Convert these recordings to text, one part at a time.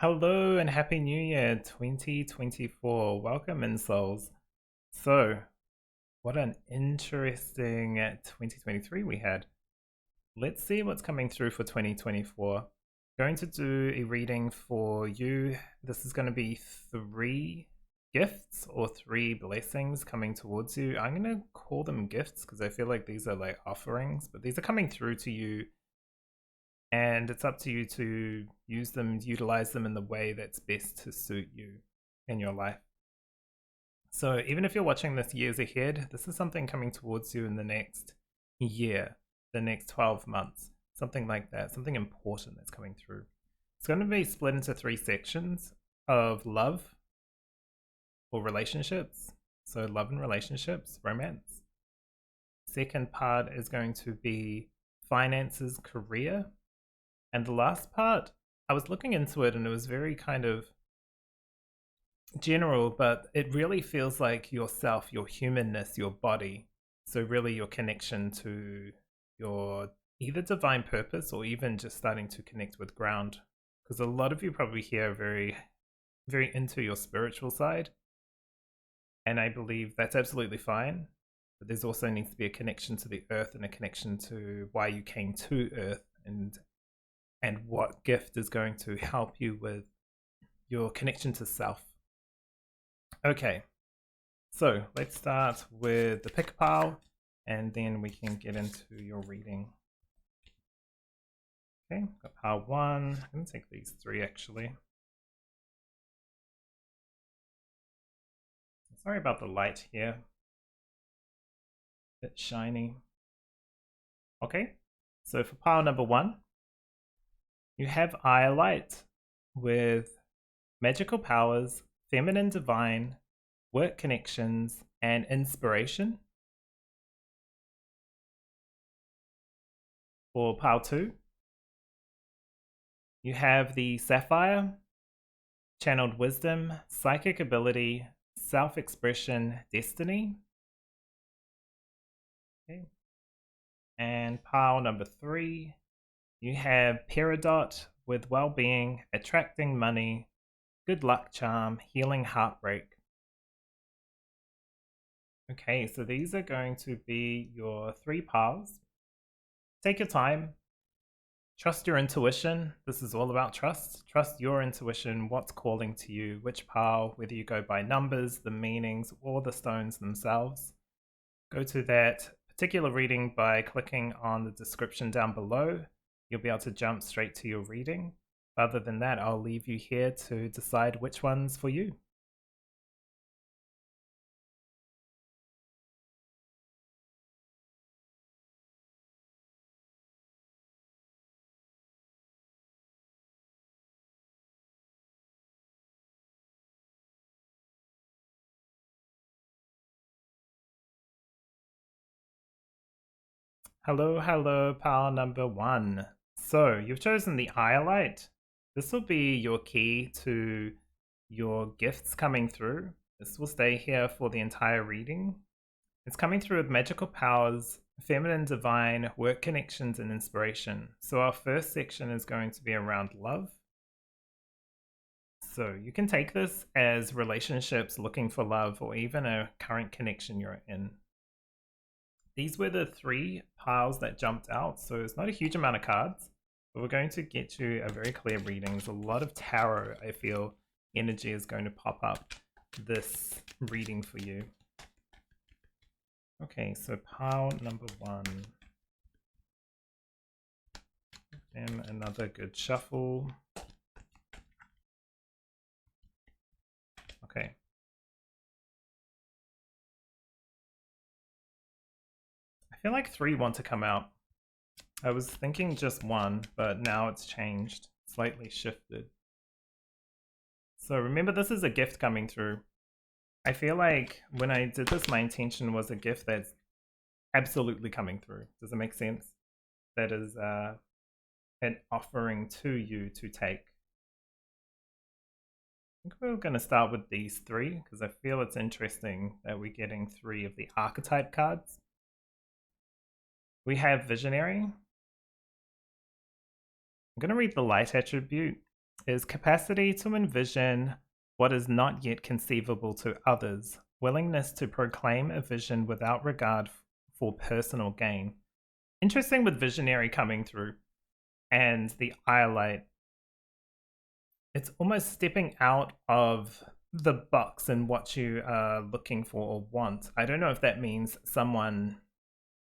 Hello and Happy New Year 2024. Welcome in souls. So, what an interesting 2023 we had. Let's see what's coming through for 2024. Going to do a reading for you. This is going to be 3 gifts or 3 blessings coming towards you. I'm going to call them gifts because I feel like these are like offerings, but these are coming through to you. And it's up to you to use them, utilize them in the way that's best to suit you in your life. So even if you're watching this years ahead, this is something coming towards you in the next year, the next 12 months, something like that, something important that's coming through. It's going to be split into 3 sections of love or relationships. So love and relationships, romance. Second part is going to be finances, career. And the last part, I was looking into it and it was very kind of general, but it really feels like yourself, your humanness, your body. So really your connection to your either divine purpose or even just starting to connect with ground. Because a lot of you probably here are very, very into your spiritual side. And I believe that's absolutely fine. But there's also needs to be a connection to the earth and a connection to why you came to earth and what gift is going to help you with your connection to self. Okay, so let's start with the pick pile and then we can get into your reading. Okay, got pile 1. I'm going to take these 3 actually. Sorry about the light here. A bit shiny. Okay, so for pile number 1, you have Eye Light with magical powers, feminine divine, work connections, and inspiration. For pile 2, you have the Sapphire, channeled wisdom, psychic ability, self-expression, destiny. Okay. And pile number 3, you have Peridot with well-being, attracting money, good luck charm, healing heartbreak. Okay, so these are going to be your 3 piles. Take your time. Trust your intuition. This is all about trust. Trust your intuition, what's calling to you, which pile, whether you go by numbers, the meanings, or the stones themselves. Go to that particular reading by clicking on the description down below. You'll be able to jump straight to your reading. Other than that, I'll leave you here to decide which one's for you. Hello, pile number 1. So you've chosen the Eye Light. This will be your key to your gifts coming through. This will stay here for the entire reading. It's coming through with magical powers, feminine divine, work connections, and inspiration. So our first section is going to be around love. So you can take this as relationships, looking for love, or even a current connection you're in. These were the 3 piles that jumped out, so it's not a huge amount of cards, but we're going to get you a very clear reading. There's a lot of tarot, I feel, energy is going to pop up this reading for you. Okay, so pile number 1. And another good shuffle. Okay. I feel like 3 want to come out. I was thinking just 1, but now it's changed, slightly shifted. So remember, this is a gift coming through. I feel like when I did this, my intention was a gift that's absolutely coming through. Does it make sense? That is an offering to you to take. I think we're going to start with these 3 because I feel it's interesting that we're getting 3 of the Archetype cards. We have Visionary. I'm going to read the light attribute. is capacity to envision what is not yet conceivable to others, willingness to proclaim a vision without regard for personal gain. Interesting with visionary coming through and the eye light. It's almost stepping out of the box and what you are looking for or want. I don't know if that means someone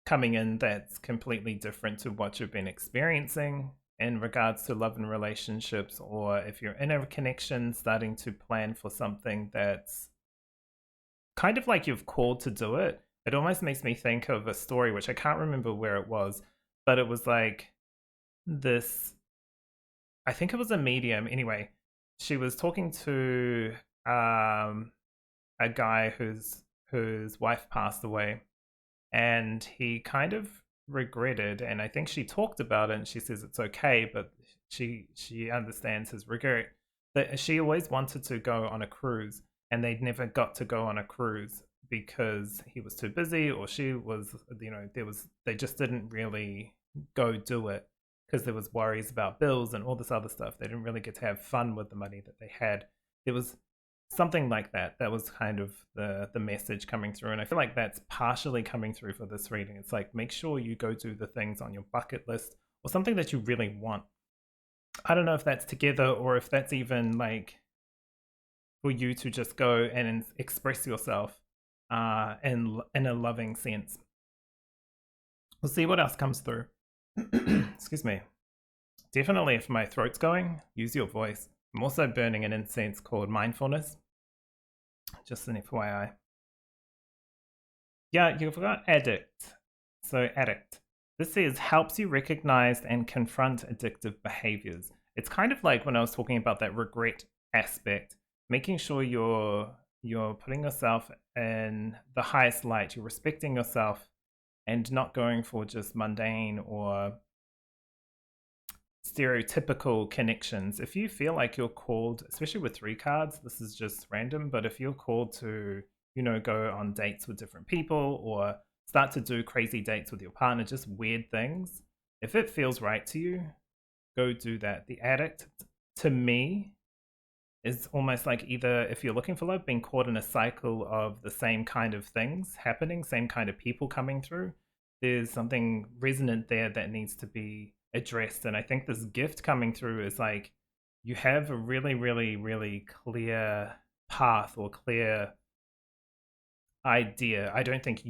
coming in that's completely different to what you've been experiencing in regards to love and relationships, or if you're in a connection starting to plan for something that's kind of like you've called to do it. It almost makes me think of a story which I can't remember where it was, but it was like this, I think it was a medium. Anyway, she was talking to a guy whose wife passed away, and he kind of regretted, and I think she talked about it and she says it's okay, but she understands his regret, that she always wanted to go on a cruise and they'd never got to go on a cruise because he was too busy, or she was, they just didn't really go do it because there was worries about bills and all this other stuff. They didn't really get to have fun with the money that they had. It was something like that. That was kind of the message coming through, and I feel like that's partially coming through for this reading. It's like, make sure you go do the things on your bucket list or something that you really want. I don't know if that's together or if that's even like for you to just go and express yourself in a loving sense. We'll see what else comes through. Excuse me. Definitely, if my throat's going, use your voice. I'm also burning an incense called mindfulness. Just an FYI. Yeah, you forgot addict. So addict. This says helps you recognize and confront addictive behaviors. It's kind of like when I was talking about that regret aspect, making sure you're putting yourself in the highest light, you're respecting yourself and not going for just mundane or stereotypical connections. If you feel like you're called, especially with 3 cards, this is just random, but if you're called to, go on dates with different people or start to do crazy dates with your partner, just weird things, if it feels right to you, go do that. The addict, to me, is almost like either, if you're looking for love, being caught in a cycle of the same kind of things happening, same kind of people coming through. There's something resonant there that needs to be addressed. And I think this gift coming through is like, you have a really, really, really clear path or clear idea. I don't think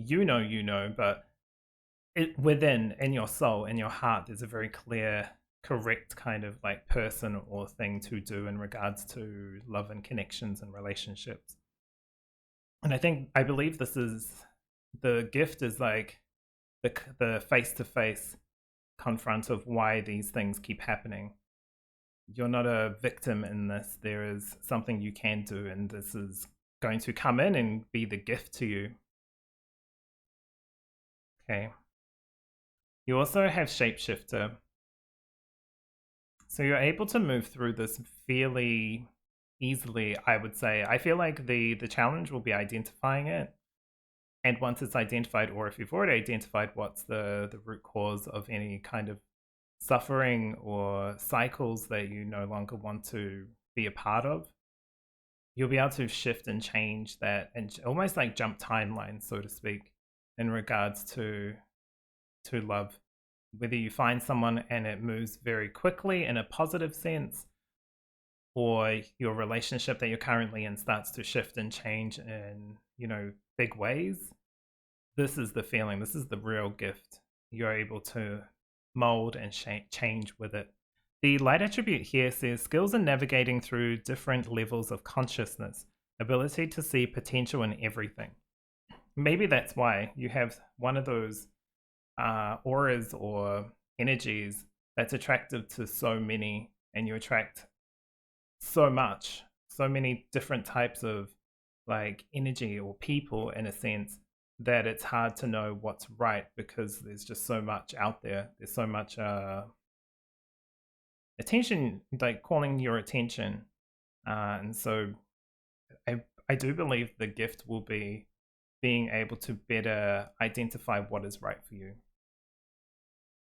but within, in your soul, in your heart, there's a very clear, correct kind of like person or thing to do in regards to love and connections and relationships. And I believe this is, the gift is like the face-to-face confront of why these things keep happening. You're not a victim in this. There is something you can do, and this is going to come in and be the gift to you. Okay. You also have Shapeshifter. So you're able to move through this fairly easily, I would say. I feel like the challenge will be identifying it. And once it's identified, or if you've already identified what's the root cause of any kind of suffering or cycles that you no longer want to be a part of, you'll be able to shift and change that and almost like jump timelines, so to speak, in regards to love. Whether you find someone and it moves very quickly in a positive sense, or your relationship that you're currently in starts to shift and change in, big ways, this is the feeling. This is the real gift. You're able to mold and change with it. The light attribute here says skills in navigating through different levels of consciousness, ability to see potential in everything. Maybe that's why you have one of those auras or energies that's attractive to so many, and you attract so much, so many different types of like energy or people, in a sense, that it's hard to know what's right because there's just so much out there. There's so much attention, like calling your attention. And so I do believe the gift will be being able to better identify what is right for you.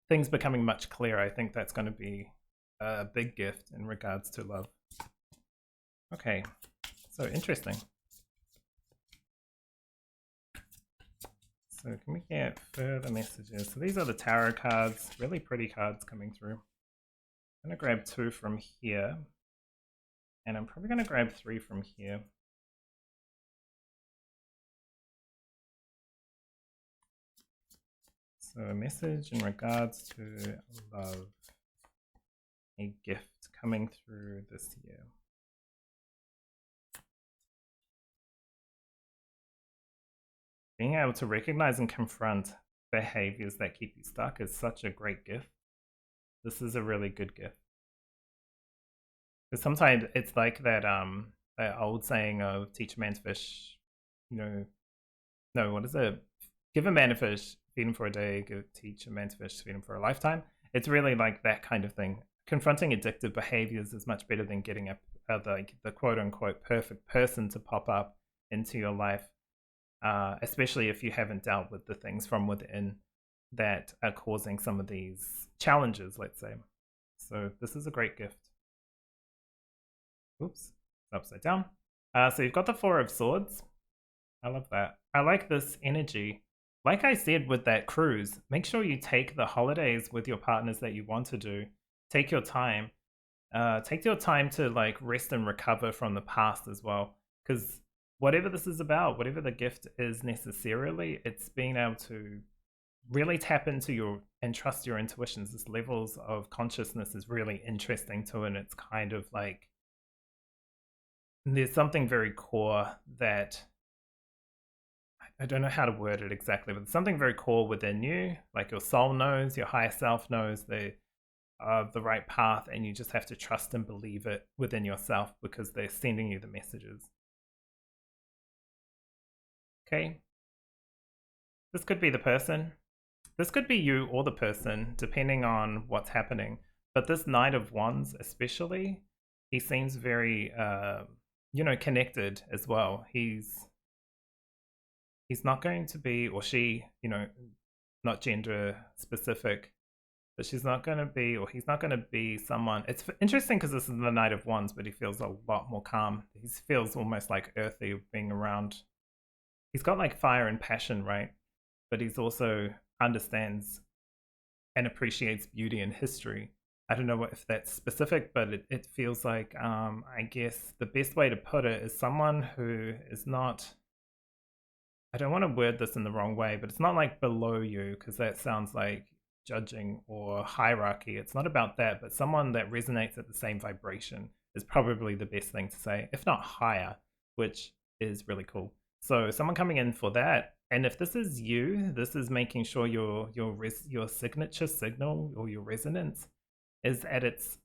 Things becoming much clearer. I think that's going to be a big gift in regards to love. Okay, so interesting. So can we get further messages? So these are the tarot cards, really pretty cards coming through. I'm going to grab 2 from here, and I'm probably going to grab 3 from here. So a message in regards to love, a gift coming through this year. Being able to recognize and confront behaviors that keep you stuck is such a great gift. This is a really good gift. Because sometimes it's like that old saying of teach a man to fish, you know, no, what is it? Give a man a fish, feed him for a day, teach a man to fish, feed him for a lifetime. It's really like that kind of thing. Confronting addictive behaviors is much better than getting like the quote unquote perfect person to pop up into your life, especially if you haven't dealt with the things from within that are causing some of these challenges, let's say. So this is a great gift. Oops, it's upside down. So you've got the 4 of Swords. I love that. I like this energy. Like I said with that cruise, make sure you take the holidays with your partners that you want to do. Take your time. Take your time to like rest and recover from the past as well. Because whatever this is about, whatever the gift is necessarily, it's being able to really tap into and trust your intuitions. This levels of consciousness is really interesting too, and it's kind of like there's something very core that I don't know how to word it exactly, but something very core within you, like your soul knows, your higher self knows the right path, and you just have to trust and believe it within yourself because they're sending you the messages. Okay. This could be the person. This could be you or the person, depending on what's happening. But this Knight of Wands especially, he seems very, connected as well. He's not going to be, or she, not gender specific, but she's not going to be, or he's not going to be someone. It's interesting because this is the Knight of Wands, but he feels a lot more calm. He feels almost like earthy being around. He's got like fire and passion, right? But he's also understands and appreciates beauty and history. I don't know if that's specific, but it feels like, I guess the best way to put it is someone who is not, I don't want to word this in the wrong way, but it's not like below you, because that sounds like judging or hierarchy. It's not about that, but someone that resonates at the same vibration is probably the best thing to say, if not higher, which is really cool. So someone coming in for that, and if this is you, this is making sure your signature signal or your resonance is at its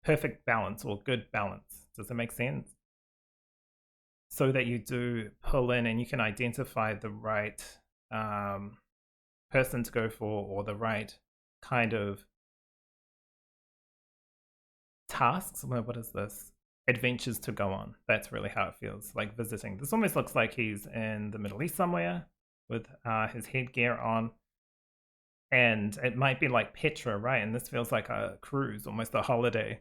perfect balance or good balance. Does that make sense? So that you do pull in and you can identify the right person to go for, or the right kind of tasks. What is this? Adventures to go on. That's really how it feels, like visiting. This almost looks like he's in the Middle East somewhere with his headgear on. And it might be like Petra, right? And this feels like a cruise, almost a holiday.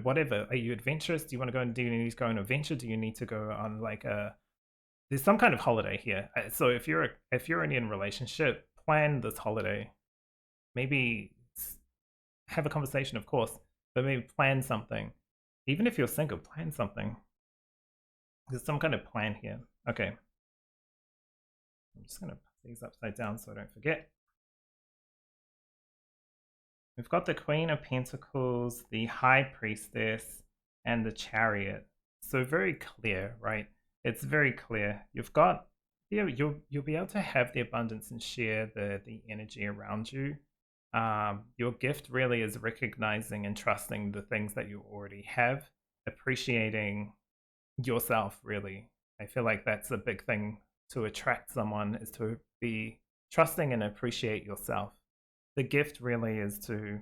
Whatever. Are you adventurous? Do you want to go and do you need to go on an adventure? Do you need to go on like there's some kind of holiday here. So if you're in a relationship, plan this holiday. Maybe have a conversation, of course, but maybe plan something. Even if you're single, plan something. There's some kind of plan here. Okay. I'm just going to put these upside down so I don't forget. We've got the Queen of Pentacles, the High Priestess, and the Chariot. So very clear, right? It's very clear. You've got, you'll be able to have the abundance and share the energy around you. Your gift really is recognizing and trusting the things that you already have, appreciating yourself, really. I feel like that's a big thing to attract someone, is to be trusting and appreciate yourself. The gift really is to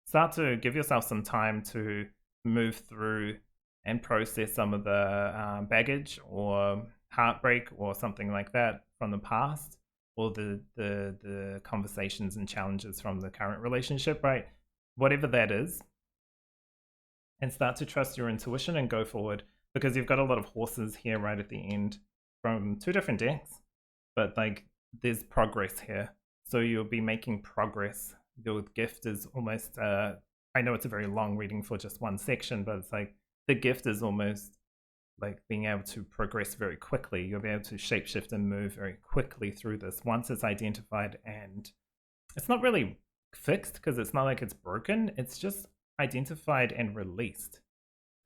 start to give yourself some time to move through and process some of the baggage or heartbreak or something like that from the past, or the conversations and challenges from the current relationship, right? whatever that is, and start to trust your intuition and go forward, because you've got a lot of horses here right at the end from 2 different decks, but like there's progress here. So you'll be making progress. Your gift is almost, I know it's a very long reading for just one section, but it's like the gift is almost like being able to progress very quickly. You'll be able to shapeshift and move very quickly through this once it's identified, and it's not really fixed because it's not like it's broken. It's just identified and released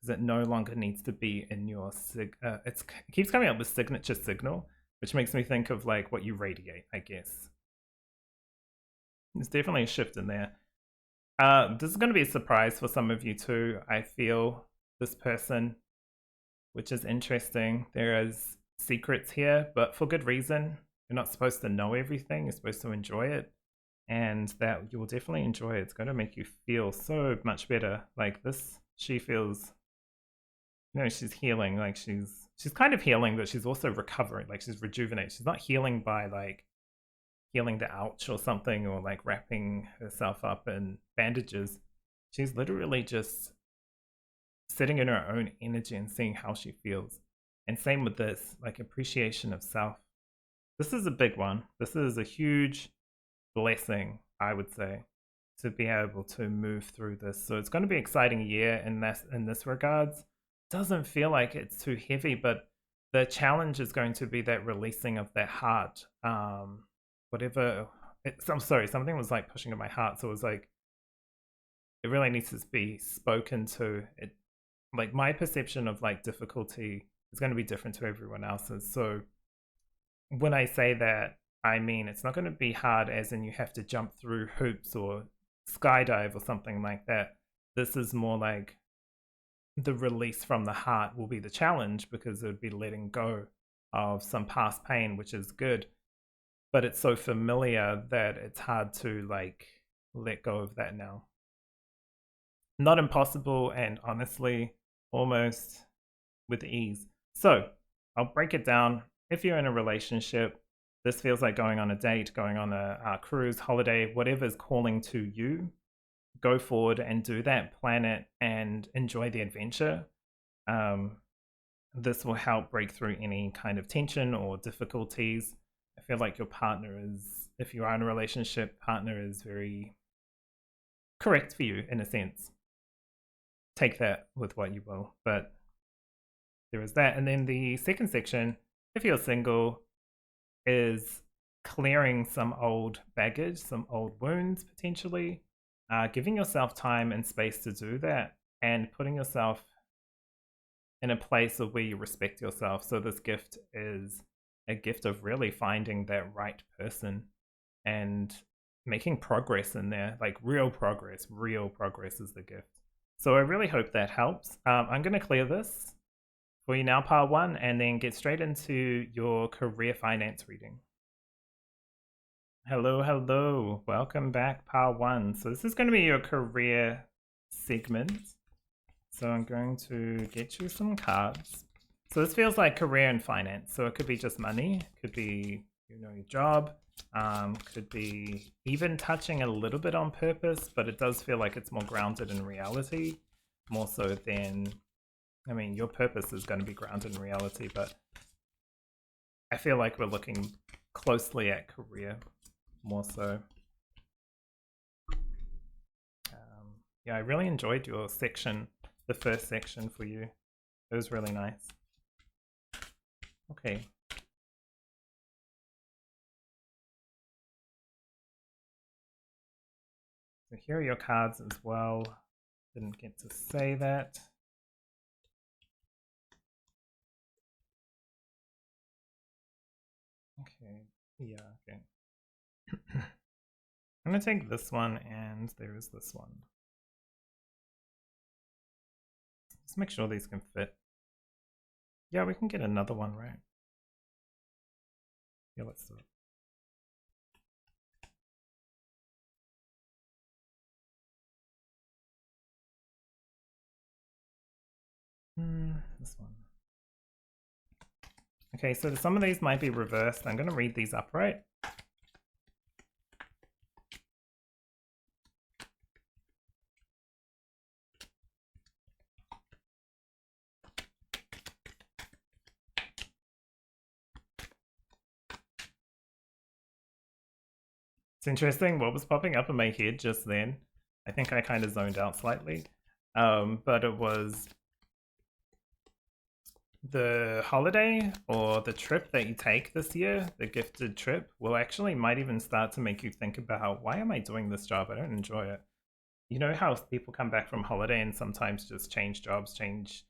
because it no longer needs to be in your it keeps coming up with signature signal, which makes me think of like what you radiate, I guess. There's definitely a shift in there. This is going to be a surprise for some of you too. I feel this person, which is interesting. There is secrets here, but for good reason. You're not supposed to know everything. You're supposed to enjoy it, and that you will definitely enjoy it. It's going to make you feel so much better. Like this, she feels, you know, she's healing. Like she's kind of healing, but she's also recovering. Like she's rejuvenated. She's not healing by like healing the ouch or something, or like wrapping herself up in bandages. She's literally just sitting in her own energy and seeing how she feels. And same with this, like appreciation of self. This is a big one. This is a huge blessing, I would say, to be able to move through this. So it's going to be an exciting year in this regards. Doesn't feel like it's too heavy, but the challenge is going to be that releasing of that heart. I'm sorry, something was like pushing at my heart, so it was like it really needs to be spoken to. It, like my perception of like difficulty is going to be different to everyone else's. So when I say that, I mean it's not going to be hard as in you have to jump through hoops or skydive or something like that. This is more like the release from the heart will be the challenge, because it would be letting go of some past pain, which is good, but it's so familiar that it's hard to like let go of that now. Not impossible, and honestly almost with ease. So I'll break it down. If you're in a relationship, this feels like going on a date, going on a cruise, holiday, whatever's calling to you. Go forward and do that, plan it, and enjoy the adventure. This will help break through any kind of tension or difficulties. I feel like your partner is, if you are in a relationship, partner is very correct for you in a sense. Take that with what you will, but there is that. And then the second section, if you're single, is clearing some old baggage, some old wounds potentially, giving yourself time and space to do that, and putting yourself in a place of where you respect yourself. So this gift is a gift of really finding that right person and making progress in there, like real progress is the gift. So I really hope that helps. I'm going to clear this for you now, pile 1, and then get straight into your career finance reading. Hello. Welcome back, pile 1. So this is going to be your career segment. So I'm going to get you some cards. So this feels like career and finance. So it could be just money. It could be, you know, your job. Could be even touching a little bit on purpose, but it does feel like it's more grounded in reality, more so than, I mean, your purpose is going to be grounded in reality, but I feel like we're looking closely at career more so. Yeah, I really enjoyed your section, the first section for you. It was really nice. Okay. So here are your cards as well. Didn't get to say that. Okay, yeah, okay. I'm gonna take this one, and there is this one. Just make sure these can fit. Yeah, we can get another one, right? Yeah, let's do it. This one. Okay, so some of these might be reversed. I'm going to read these upright. It's interesting what was popping up in my head just then. I think I kind of zoned out slightly. But it was the holiday or the trip that you take this year, the gifted trip, will actually might even start to make you think about, why am I doing this job? I don't enjoy it. You know how people come back from holiday and sometimes just change jobs, change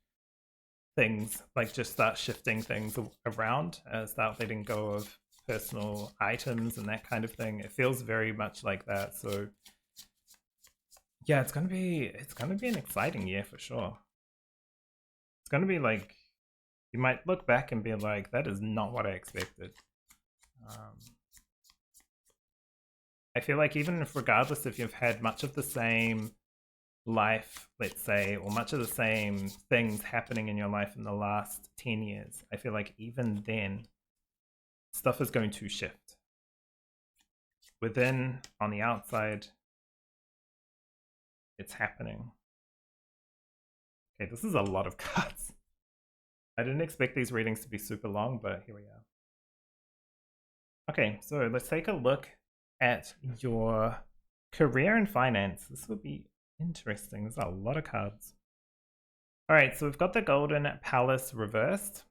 things, like just start shifting things around, start letting go of personal items and that kind of thing. It feels very much like that. So yeah, it's gonna be an exciting year for sure. It's gonna be like, you might look back and be like, that is not what I expected. I feel like even if, regardless if you've had much of the same life, let's say, or much of the same things happening in your life in the last 10 years, I feel like even then, stuff is going to shift. Within, on the outside, it's happening. Okay, this is a lot of cards. I didn't expect these readings to be super long, but here we are. Okay, so let's take a look at your career and finance. This will be interesting. There's a lot of cards. All right, so we've got the Golden Palace reversed.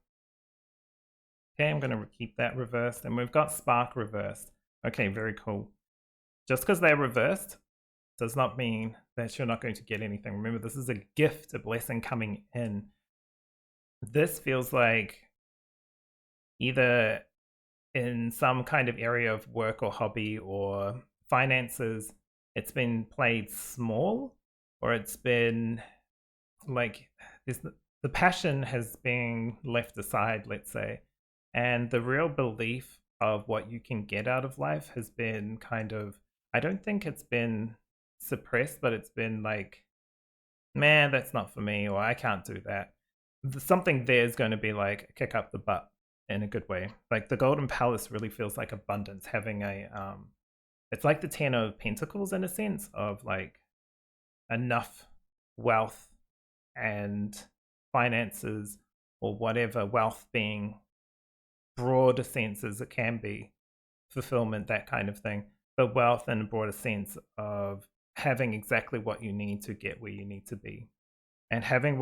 Okay, I'm going to keep that reversed. And we've got Spark reversed. Okay, very cool. Just because they're reversed does not mean that you're not going to get anything. Remember, this is a gift, a blessing coming in. This feels like either in some kind of area of work or hobby or finances, it's been played small, or it's been like the passion has been left aside, let's say, and the real belief of what you can get out of life has been kind of, I don't think it's been suppressed, but it's been like, man, that's not for me, or I can't do that. Something there is going to be like a kick up the butt in a good way. Like the Golden Palace really feels like abundance, having a it's like the 10 of Pentacles in a sense of like enough wealth and finances, or whatever, wealth being broader sense as it can be, fulfillment, that kind of thing, but wealth in a broader sense of having exactly what you need to get where you need to be, and having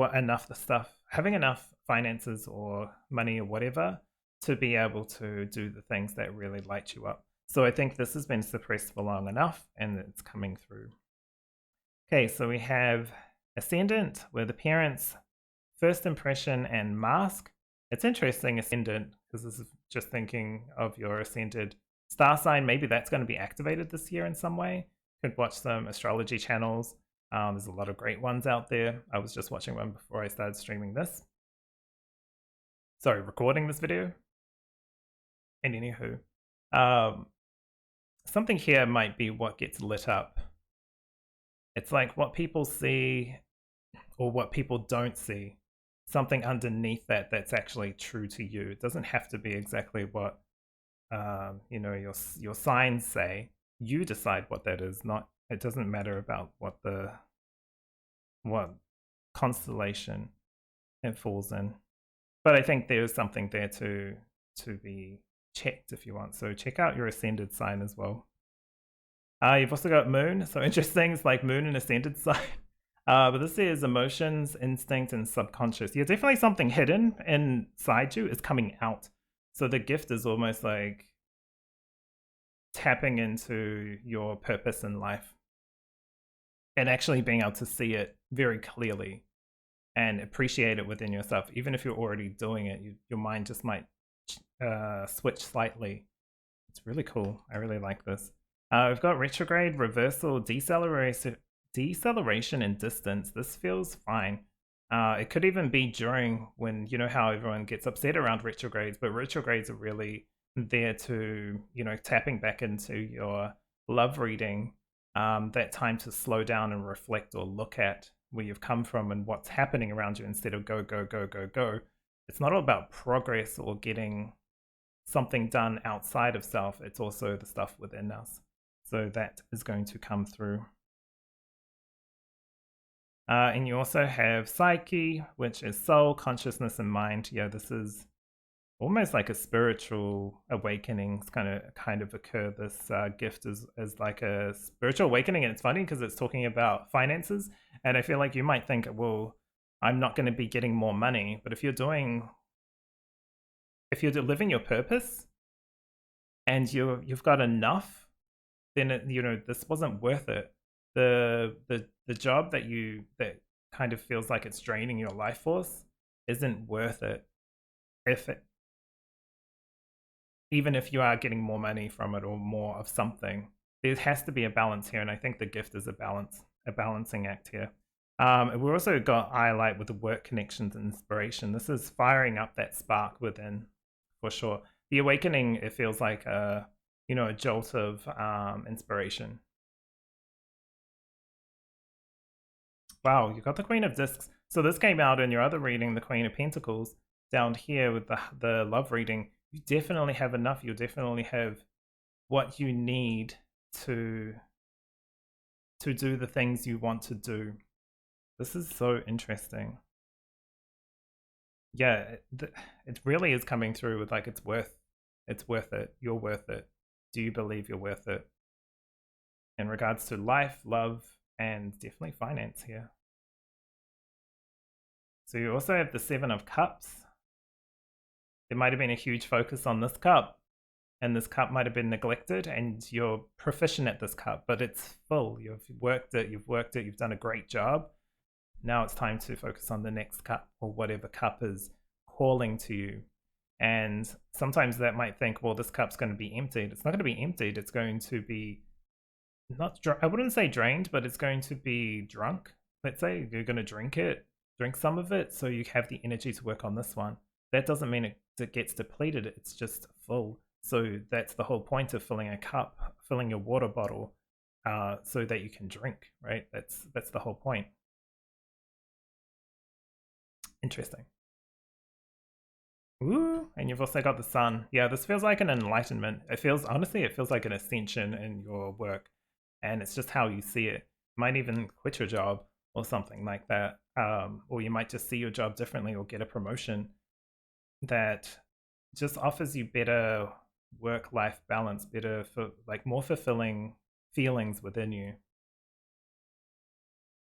having enough finances or money or whatever to be able to do the things that really light you up. So I think this has been suppressed for long enough and it's coming through. Okay, so we have Ascendant with Appearance, First Impression, and Mask. It's interesting, Ascendant, because this is just thinking of your Ascended star sign. Maybe that's going to be activated this year in some way. Could watch some astrology channels. There's a lot of great ones out there. I was just watching one before I started streaming this. Sorry, recording this video. And anywho, something here might be what gets lit up. It's like what people see or what people don't see. Something underneath that that's actually true to you. It doesn't have to be exactly what you know, your signs say. You decide what that is. Not, it doesn't matter about what constellation it falls in. But I think there's something there to be checked if you want. So check out your ascended sign as well. You've also got Moon. So interesting, it's like Moon and ascended sign. But this is emotions, instinct, and subconscious. Yeah, definitely something hidden inside you is coming out. So the gift is almost like tapping into your purpose in life and actually being able to see it very clearly and appreciate it within yourself. Even if you're already doing it, your mind just might switch slightly. It's really cool. I really like this. We've got retrograde, reversal, deceleration, and distance. This feels fine. It could even be during, when, you know how everyone gets upset around retrogrades, but retrogrades are really there to, you know, tapping back into your love reading, that time to slow down and reflect or look at where you've come from and what's happening around you instead of go, go, go, go, go. It's not all about progress or getting something done outside of self. It's also the stuff within us. So that is going to come through. And you also have Psyche, which is soul, consciousness, and mind. Yeah, this is almost like a spiritual awakening kind of occur. This gift is like a spiritual awakening, and it's funny because it's talking about finances, and I feel like you might think, well, I'm not going to be getting more money, but if you're living your purpose and you've got enough, then this wasn't worth it. The job that kind of feels like it's draining your life force isn't worth it if it, even if you are getting more money from it or more of something. There has to be a balance here, and I think the gift is a balancing act here. We also got eye light with the work connections and inspiration. This is firing up that spark within, for sure. The awakening, it feels like a jolt of inspiration. Wow, you got the Queen of Discs. So this came out in your other reading, the Queen of Pentacles. Down here with the love reading, you definitely have enough. You definitely have what you need to do the things you want to do. This is so interesting. Yeah, it really is coming through with like it's worth it. You're worth it. Do you believe you're worth it? In regards to life, love, and definitely finance here. So you also have the Seven of Cups. There might have been a huge focus on this cup, and this cup might have been neglected, and you're proficient at this cup, but it's full. You've worked it, you've done a great job. Now it's time to focus on the next cup, or whatever cup is calling to you. And sometimes that might think, well, this cup's going to be emptied. It's not going to be emptied. It's going to be I wouldn't say drained, but it's going to be drunk. Let's say you're going to drink some of it, so you have the energy to work on this one. That doesn't mean it gets depleted. It's just full. So that's the whole point of filling a cup, filling your water bottle, so that you can drink, right? That's the whole point. Interesting. Ooh, and you've also got the sun. Yeah, this feels like an enlightenment. Honestly, it feels like an ascension in your work. And it's just how you see it. You might even quit your job or something like that. Or you might just see your job differently or get a promotion that just offers you better work-life balance, more fulfilling feelings within you.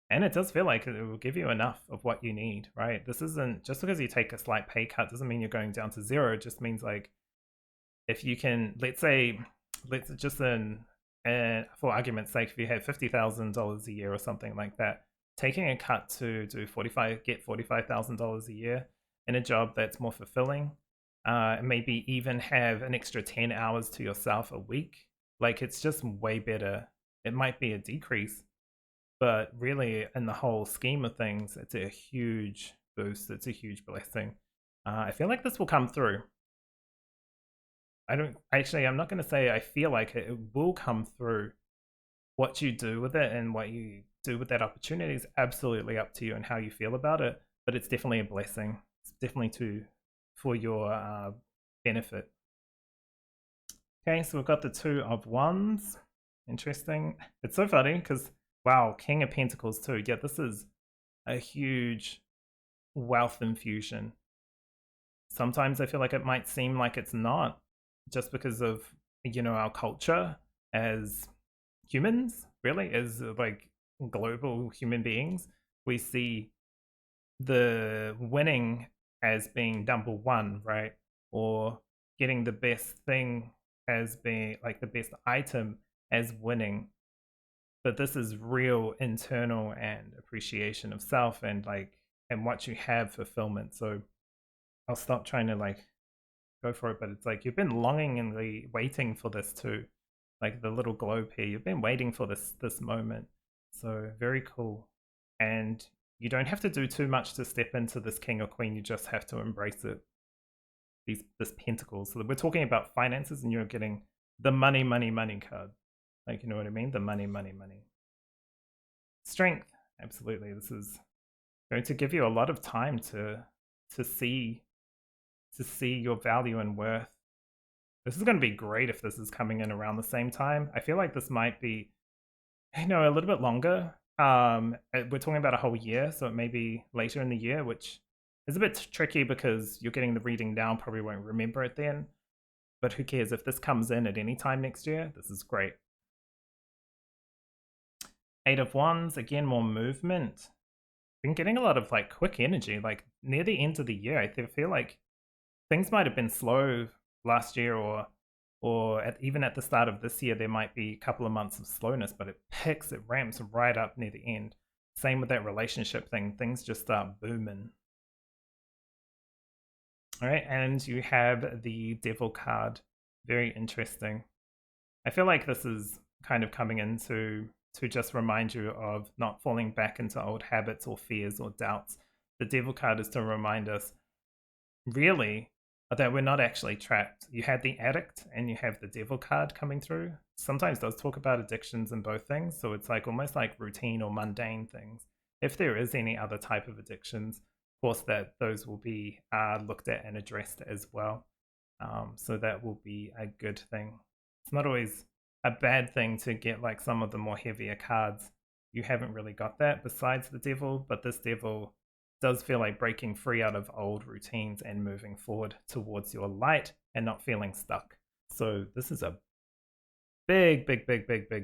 And it does feel like it will give you enough of what you need, right? This isn't just because you take a slight pay cut doesn't mean you're going down to zero. It just means like if you can, let's just for argument's sake, if you had $50,000 a year or something like that, taking a cut to get $45,000 a year in a job that's more fulfilling, maybe even have an extra 10 hours to yourself a week. Like it's just way better. It might be a decrease, but really in the whole scheme of things, it's a huge boost. It's a huge blessing. I feel like this will come through. I'm not going to say I feel like it. It will come through. What you do with it and what you do with that opportunity is absolutely up to you and how you feel about it. But it's definitely a blessing. It's definitely for your benefit. Okay, so we've got the Two of Wands. Interesting. It's so funny because, wow, King of Pentacles too. Yeah, this is a huge wealth infusion. Sometimes I feel like it might seem like it's not, just because of our culture as humans, really, as like global human beings. We see the winning as being number one, right? Or getting the best thing as being like the best item as winning. But this is real internal and appreciation of self and what you have fulfillment. So I'll stop trying to go for it, but it's like you've been longingly waiting for this too. Like the little globe here, you've been waiting for this moment. So very cool. And you don't have to do too much to step into this king or queen. You just have to embrace it. This pentacles. So we're talking about finances, and you're getting the money card. Like, you know what I mean? The money. Strength. Absolutely. This is going to give you a lot of time to see your value and worth. This is going to be great if this is coming in around the same time. I feel like this might be, a little bit longer. We're talking about a whole year, so it may be later in the year, which It's a bit tricky because you're getting the reading now, probably won't remember it then. But who cares? If this comes in at any time next year, this is great. 8 of Wands, again, more movement. Been getting a lot of like quick energy, like near the end of the year. I feel like things might have been slow last year, or even at the start of this year, there might be a couple of months of slowness, but it ramps right up near the end. Same with that relationship thing. Things just start booming. All right, and you have the Devil card. Very interesting. I feel like this is kind of coming into to just remind you of not falling back into old habits or fears or doubts. The Devil card is to remind us, really, that we're not actually trapped. You had the Addict and you have the Devil card coming through. Sometimes those talk about addictions and both things, so it's like almost like routine or mundane things. If there is any other type of addictions, of course, that those will be looked at and addressed as well. So that will be a good thing. It's not always a bad thing to get like some of the more heavier cards. You haven't really got that besides the Devil, but this Devil does feel like breaking free out of old routines and moving forward towards your light and not feeling stuck. So this is a big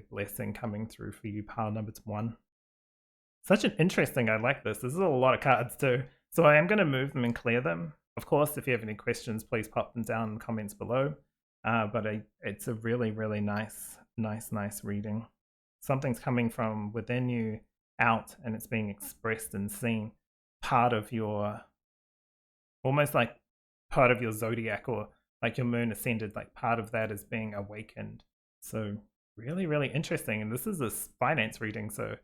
blessing coming through for you, pile number 1. Such an interesting, I like this. This is a lot of cards too. So I am going to move them and clear them. Of course, if you have any questions, please pop them down in the comments below. But it's a really nice reading. Something's coming from within you out, and it's being expressed and seen. Part of your, almost like part of your zodiac, or like your moon ascended, like part of that is being awakened. So really interesting. And this is a finance reading, so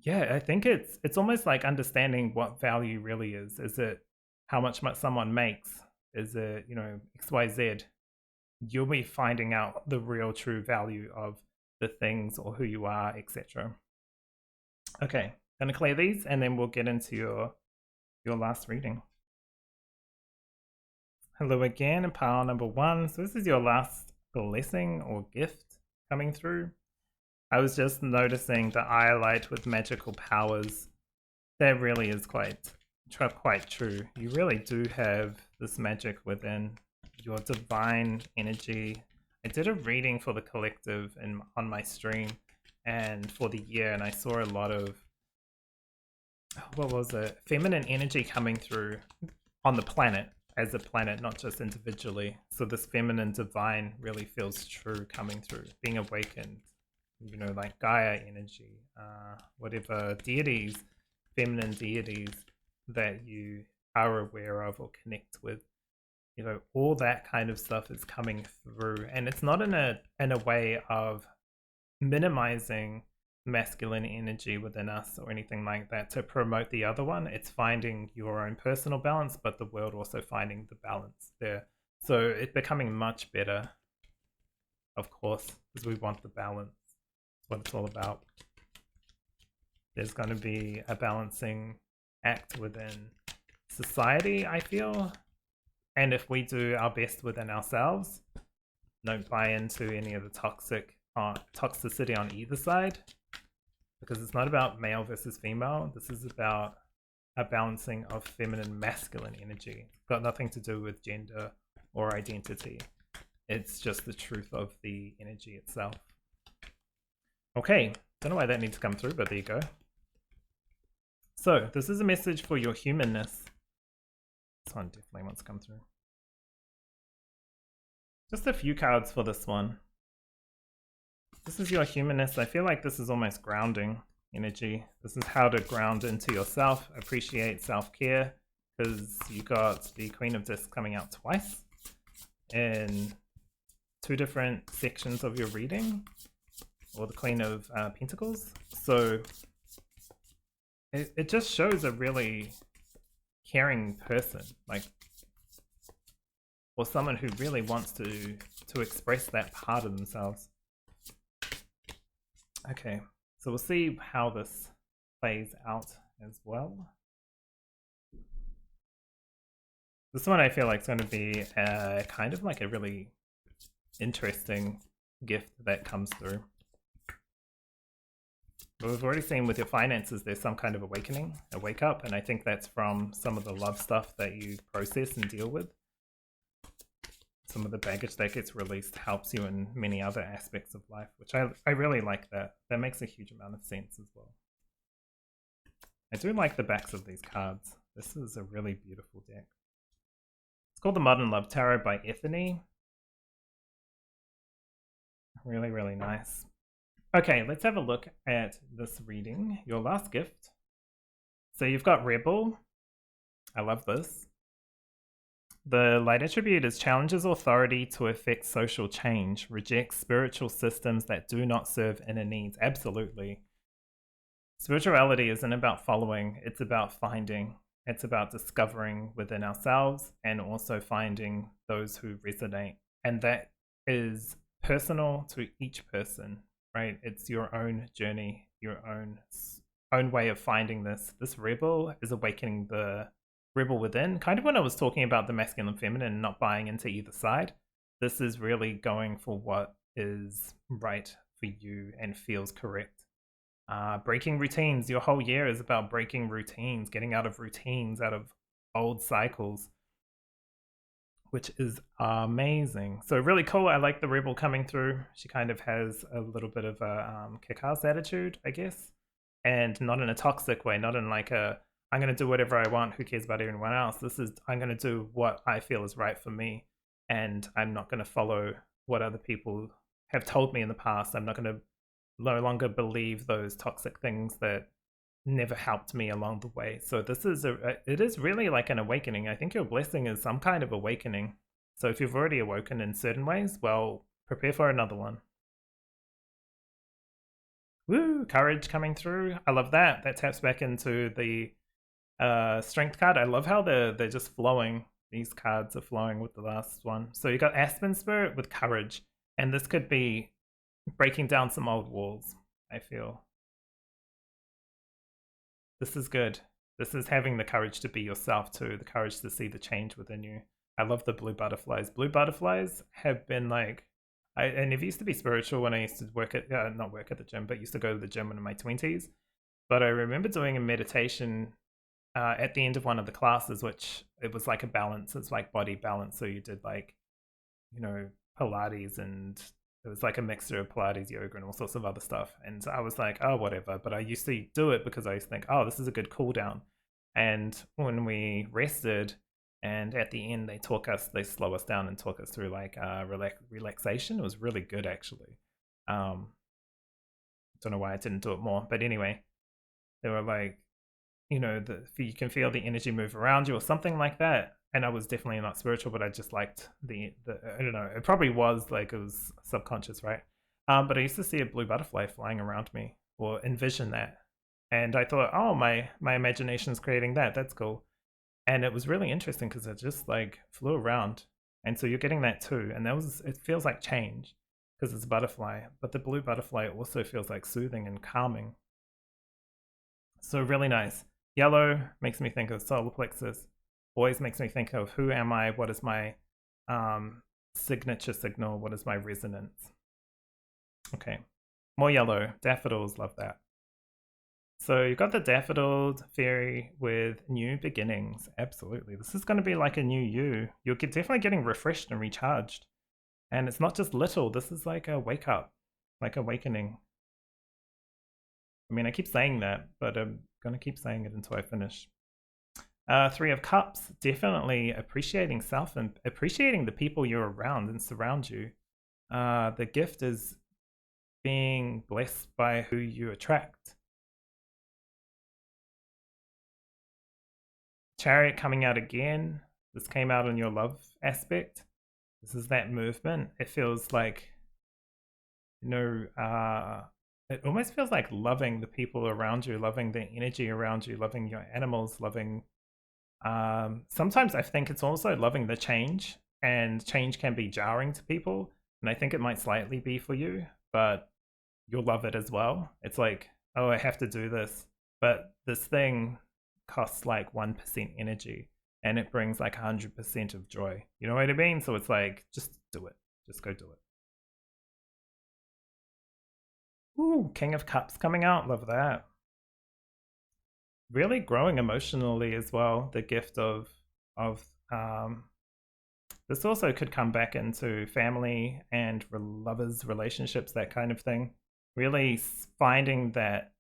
yeah, I think it's almost like understanding what value really is. Is it how much someone makes? Is it, you know, XYZ? You'll be finding out the real true value of the things or who you are, etc. Okay, gonna clear these and then we'll get into your last reading. Hello again, and pile number 1. So this is your last blessing or gift coming through. I was just noticing the eye light with magical powers. That really is quite true. You really do have this magic within your divine energy. I did a reading for the collective on my stream and for the year, and I saw a lot of, what was it? Feminine energy coming through on the planet, as a planet, not just individually. So this feminine divine really feels true coming through, being awakened. You know, like Gaia energy, whatever deities, feminine deities that you are aware of or connect with, you know, all that kind of stuff is coming through. And it's not in a way of minimizing masculine energy within us or anything like that to promote the other one. It's finding your own personal balance, but the world also finding the balance there. So it's becoming much better, of course, because we want the balance. What it's all about. There's going to be a balancing act within society, I feel, and if we do our best within ourselves, don't buy into any of the toxicity on either side, because it's not about male versus female. This is about a balancing of feminine masculine energy. It's got nothing to do with gender or identity. It's just the truth of the energy itself. Okay, don't know why that needs to come through, but there you go. So, this is a message for your humanness. This one definitely wants to come through. Just a few cards for this one. This is your humanness. I feel like this is almost grounding energy. This is how to ground into yourself, appreciate self-care, because you got the Queen of Discs coming out twice in 2 different sections of your reading. Or the Queen of Pentacles. So it just shows a really caring person, like, or someone who really wants to express that part of themselves. Okay, so we'll see how this plays out as well. This one I feel like is going to be kind of like a really interesting gift that comes through. But we've already seen with your finances, there's some kind of awakening, a wake up, and I think that's from some of the love stuff that you process and deal with. Some of the baggage that gets released helps you in many other aspects of life, which I really like that. That makes a huge amount of sense as well. I do like the backs of these cards. This is a really beautiful deck. It's called the Modern Love Tarot by Ethany. Really, really nice. Okay, let's have a look at this reading. Your last gift. So you've got Rebel. I love this. The light attribute is challenges authority to effect social change, rejects spiritual systems that do not serve inner needs. Absolutely. Spirituality isn't about following, it's about finding. It's about discovering within ourselves and also finding those who resonate. And that is personal to each person, right? It's your own journey, your own way of finding this. This rebel is awakening the rebel within. Kind of when I was talking about the masculine and feminine and not buying into either side, this is really going for what is right for you and feels correct. Breaking routines. Your whole year is about breaking routines, getting out of routines, out of old cycles, which is amazing. So really cool. I like the rebel coming through. She kind of has a little bit of a kick-ass attitude, I guess, and not in a toxic way, not in like a I'm going to do whatever I want, who cares about everyone else. This is I'm going to do what I feel is right for me, and I'm not going to follow what other people have told me in the past. I'm not going to no longer believe those toxic things that never helped me along the way. So this is it is really like an awakening. I think your blessing is some kind of awakening. So if you've already awoken in certain ways, well, prepare for another one. Woo, courage coming through. I love that. That taps back into the strength card. I love how they're just flowing. These cards are flowing with the last one. So you got Aspen Spirit with courage, and this could be breaking down some old walls, I feel. This is good. This is having the courage to be yourself too, the courage to see the change within you. I love the blue butterflies. Blue butterflies have been like, I never used to be spiritual when I used to work at, not work at the gym, but used to go to the gym in my 20s. But I remember doing a meditation at the end of one of the classes, which it was like a balance. It's like body balance. So you did like, you know, Pilates, and it was like a mixture of Pilates, yoga, and all sorts of other stuff. And I was like, oh, whatever. But I used to do it because I used to think, oh, this is a good cool down. And when we rested, and at the end they slow us down and talk us through like relaxation. It was really good, actually. Don't know why I didn't do it more, but anyway, they were like, you know, you can feel the energy move around you or something like that. And I was definitely not spiritual, but I just liked the I don't know, it probably was like, it was subconscious, right? But I used to see a blue butterfly flying around me or envision that. And I thought, oh, my imagination's creating that. That's cool. And it was really interesting because it just like flew around. And so you're getting that too. And it feels like change because it's a butterfly, but the blue butterfly also feels like soothing and calming. So really nice. Yellow makes me think of solar plexus. Always makes me think of who am I? What is my signature signal? What is my resonance? Okay, more yellow. Daffodils, love that. So you've got the daffodil fairy with new beginnings. Absolutely. This is going to be like a new you. You're definitely getting refreshed and recharged. And it's not just little. This is like a wake up, like awakening. I mean, I keep saying that, but I'm going to keep saying it until I finish. Three of Cups, definitely appreciating self and appreciating the people you're around and surround you. The gift is being blessed by who you attract. Chariot coming out again. This came out in your love aspect. This is that movement. It feels like, you know, it almost feels like loving the people around you, loving the energy around you, loving your animals, loving sometimes I think it's also loving the change, and change can be jarring to people, and I think it might slightly be for you, but you'll love it as well. It's like, oh, I have to do this, but this thing costs like 1% energy and it brings like 100% of joy. You know what I mean? So it's like, just do it. Just go do it. Ooh, King of Cups coming out. Love that. Really growing emotionally as well. The gift of this also could come back into family and lovers, relationships, that kind of thing. Really finding that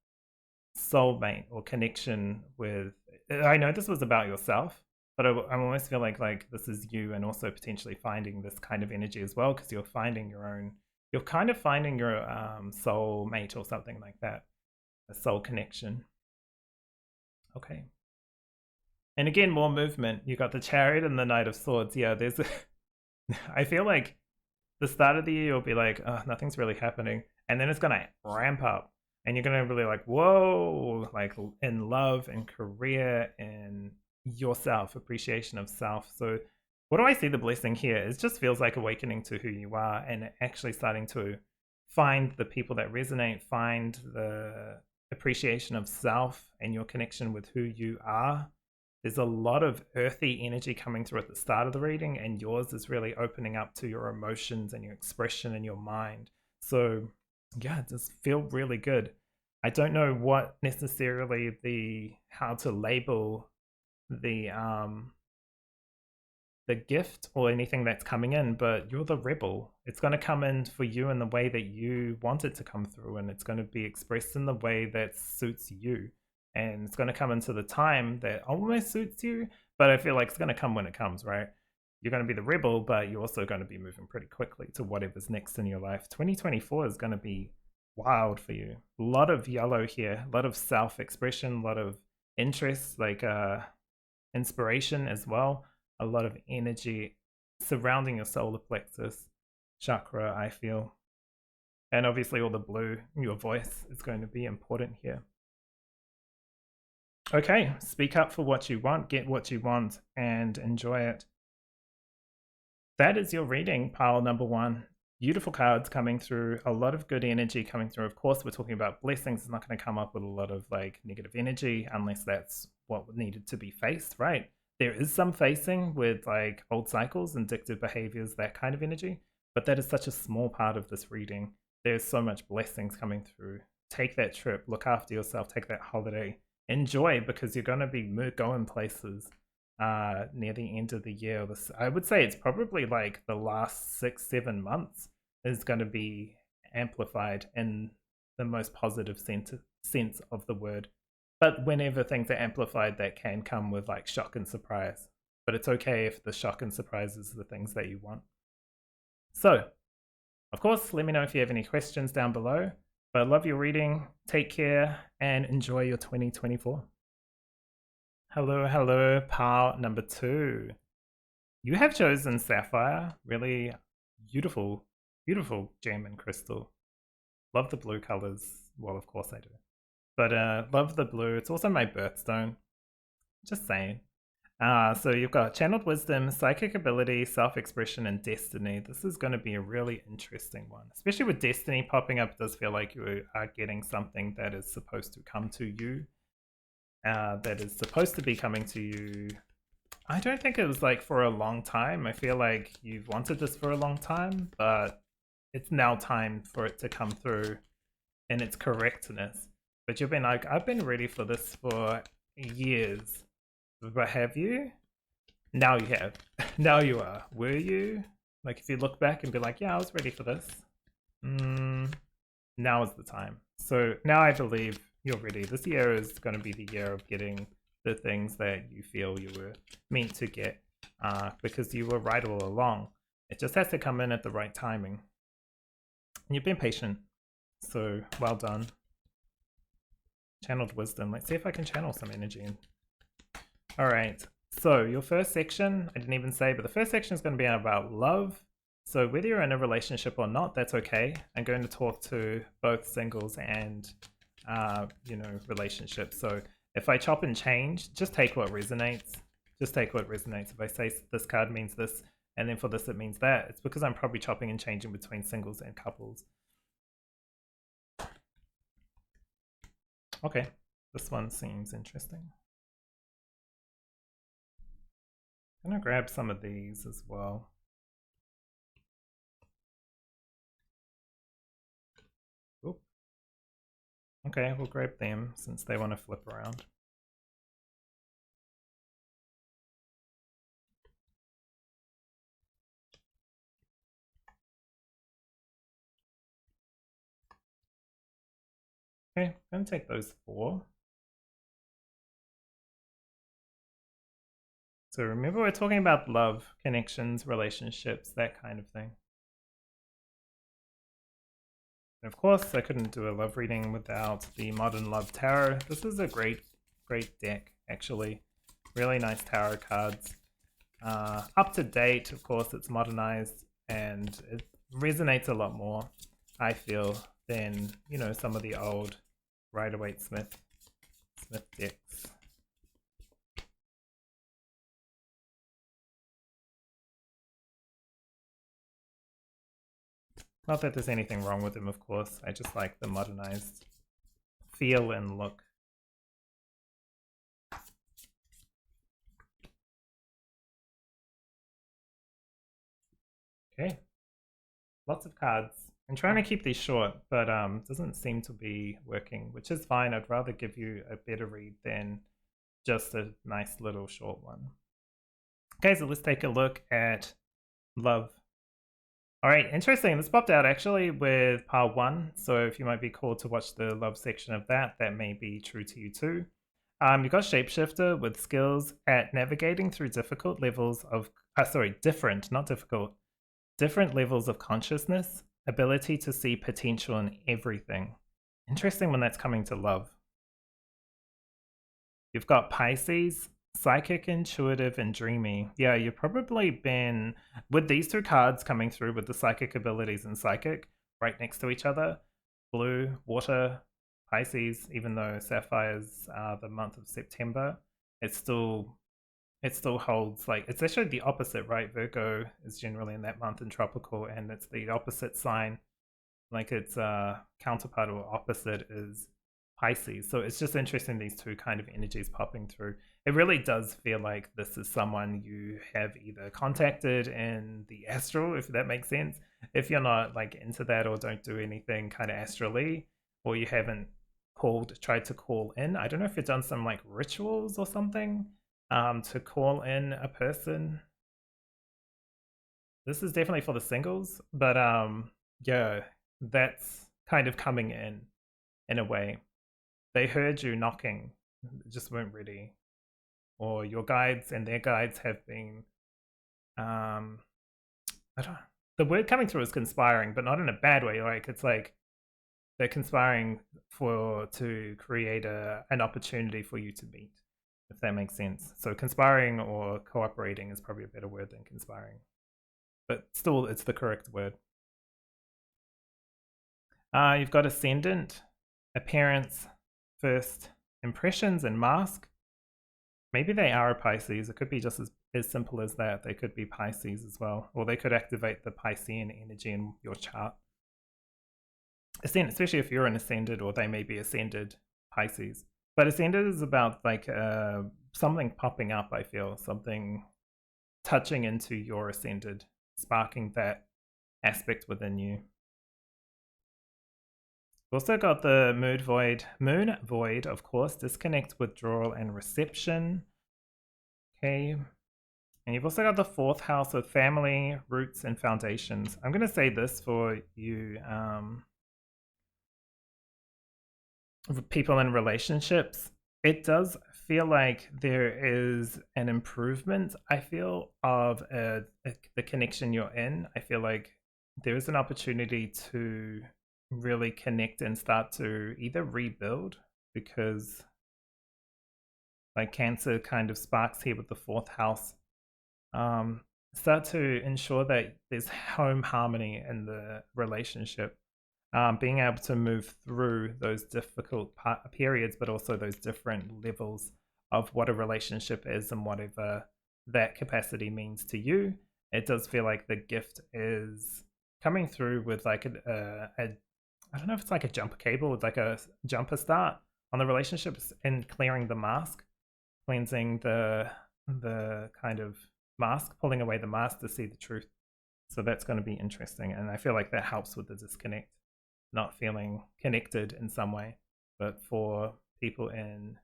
soulmate or connection with. I know this was about yourself, but I almost feel like this is you, and also potentially finding this kind of energy as well, because you're finding your own. You're kind of finding your soulmate or something like that, a soul connection. Okay. And again, more movement. You got the Chariot and the Knight of Swords. Yeah, there's. I feel like the start of the year you'll be like, oh, nothing's really happening, and then it's gonna ramp up, and you're gonna really like, whoa, like in love and career and yourself, appreciation of self. So, what do I see the blessing here? It just feels like awakening to who you are, and actually starting to find the people that resonate, find the appreciation of self and your connection with who you are. There's a lot of earthy energy coming through at the start of the reading, and yours is really opening up to your emotions and your expression and your mind. So, yeah, it does feel really good. I don't know what necessarily how to label the gift or anything that's coming in, but you're the rebel. It's going to come in for you in the way that you want it to come through, and it's going to be expressed in the way that suits you. And it's going to come into the time that almost suits you, but I feel like it's going to come when it comes, right? You're going to be the rebel, but you're also going to be moving pretty quickly to whatever's next in your life. 2024 is going to be wild for you. A lot of yellow here, a lot of self-expression, a lot of interest, like inspiration as well, a lot of energy surrounding your solar plexus chakra, I feel. And obviously all the blue, your voice is going to be important here. Okay, speak up for what you want, get what you want, and enjoy it. That is your reading, pile number 1. Beautiful cards coming through, a lot of good energy coming through. Of course, we're talking about blessings. It's not going to come up with a lot of like negative energy unless that's what needed to be faced, right? There is some facing with like old cycles, addictive behaviors, that kind of energy, but that is such a small part of this reading. There's so much blessings coming through. Take that trip, look after yourself, take that holiday, enjoy, because you're going to be going places near the end of the year. I would say it's probably like the last 6-7 months is going to be amplified in the most positive sense of the word. But whenever things are amplified, that can come with like shock and surprise. But it's okay if the shock and surprise is the things that you want. So, of course, let me know if you have any questions down below. But I love your reading. Take care and enjoy your 2024. Hello, hello, pile number 2. You have chosen Sapphire. Really beautiful, beautiful gem and crystal. Love the blue colors. Well, of course I do. But love the blue. It's also my birthstone. Just saying. So you've got channeled wisdom, psychic ability, self-expression, and destiny. This is going to be a really interesting one, especially with destiny popping up. It does feel like you are getting something that is supposed to come to you. That is supposed to be coming to you. I don't think it was like for a long time. I feel like you've wanted this for a long time, but it's now time for it to come through in its correctness. But you've been like, I've been ready for this for years. But have you? Now you have. Now you are. Were you? Like if you look back and be like, yeah, I was ready for this. Now is the time. So now I believe you're ready. This year is going to be the year of getting the things that you feel you were meant to get, because you were right all along. It just has to come in at the right timing. And you've been patient. So well done. Channeled wisdom. Let's see if I can channel some energy in. All right. So your first section, I didn't even say, but the first section is going to be about love. So whether you're in a relationship or not, that's okay. I'm going to talk to both singles and relationships. So if I chop and change, just take what resonates. Just take what resonates. If I say this card means this, and then for this it means that, it's because I'm probably chopping and changing between singles and couples. Okay, this one seems interesting. I'm gonna grab some of these as well. Oop. Okay, we'll grab them since they want to flip around. Okay, I'm going to take those 4. So remember, we're talking about love, connections, relationships, that kind of thing. And of course, I couldn't do a love reading without the Modern Love Tarot. This is a great deck, actually. Really nice tarot cards. Up to date, of course, it's modernized and it resonates a lot more, I feel, than, you know, some of the old Rider-Waite-Smith decks. Not that there's anything wrong with them, of course. I just like the modernized feel and look. Okay. Lots of cards. I'm trying to keep these short, but doesn't seem to be working, which is fine. I'd rather give you a better read than just a nice little short one. Okay, so let's take a look at love. All right, interesting. This popped out actually with part 1. So if you might be called to watch the love section of that, that may be true to you too. You've got Shapeshifter with skills at navigating through difficult levels of, different, not difficult, different levels of consciousness, ability to see potential in everything. Interesting when that's coming to love. You've got Pisces, psychic, intuitive, and dreamy. Yeah, you've probably been, with these 2 cards coming through with the psychic abilities and psychic right next to each other, blue, water, Pisces, even though Sapphire's the month of September, it still holds, like, it's actually the opposite, right? Virgo is generally in that month in tropical, and it's the opposite sign, like its counterpart or opposite is Pisces. So it's just interesting, these 2 kind of energies popping through. It really does feel like this is someone you have either contacted in the astral, if that makes sense. If you're not like into that or don't do anything kind of astrally, or you haven't tried to call in. I don't know if you've done some like rituals or something to call in a person. This is definitely for the singles, but yeah, that's kind of coming in a way. They heard you knocking, just weren't ready, or your guides and their guides have been I don't, the word coming through is conspiring, but not in a bad way. Like, it's like they're conspiring to create an opportunity for you to meet, if that makes sense. So conspiring or cooperating is probably a better word than conspiring, but still it's the correct word. You've got ascendant, appearance, first impressions, and mask. Maybe they are a Pisces. It could be just as simple as that. They could be Pisces as well, or they could activate the Piscean energy in your chart. Ascendant, especially if you're an ascended, or they may be ascended Pisces. But ascended is about like something popping up, I feel, something touching into your ascended, sparking that aspect within you. We've also got the moon void, of course, disconnect, withdrawal, and reception. Okay. And you've also got the 4th house of family, roots, and foundations. I'm going to say this for you, people in relationships. It does feel like there is an improvement, I feel, of the connection you're in. I feel like there is an opportunity to really connect and start to either rebuild, because like Cancer kind of sparks here with the 4th house. Start to ensure that there's home harmony in the relationship, being able to move through those difficult periods, but also those different levels of what a relationship is and whatever that capacity means to you. It does feel like the gift is coming through with like I don't know if it's like a jumper cable, with like a jumper start on the relationships, and clearing the mask, cleansing the kind of mask, pulling away the mask to see the truth. So that's going to be interesting, and I feel like that helps with the disconnect, not feeling connected in some way. But for people in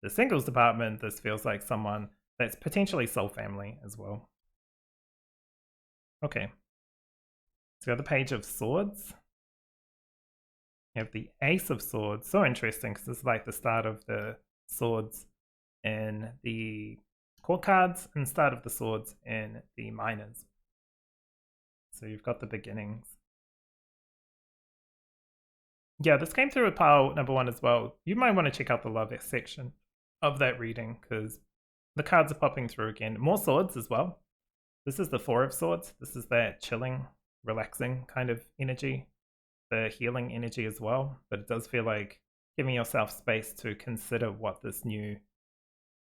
the singles department, this feels like someone that's potentially soul family as well. Okay. So we have the Page of Swords. You have the Ace of Swords. So interesting because this is like the start of the swords in the court cards and start of the swords in the minors. So you've got the beginnings. Yeah, this came through with pile number 1 as well. You might want to check out the love section of that reading because the cards are popping through again. More swords as well. This is the 4 of Swords. This is that chilling, relaxing kind of energy. The healing energy as well. But it does feel like giving yourself space to consider what this new...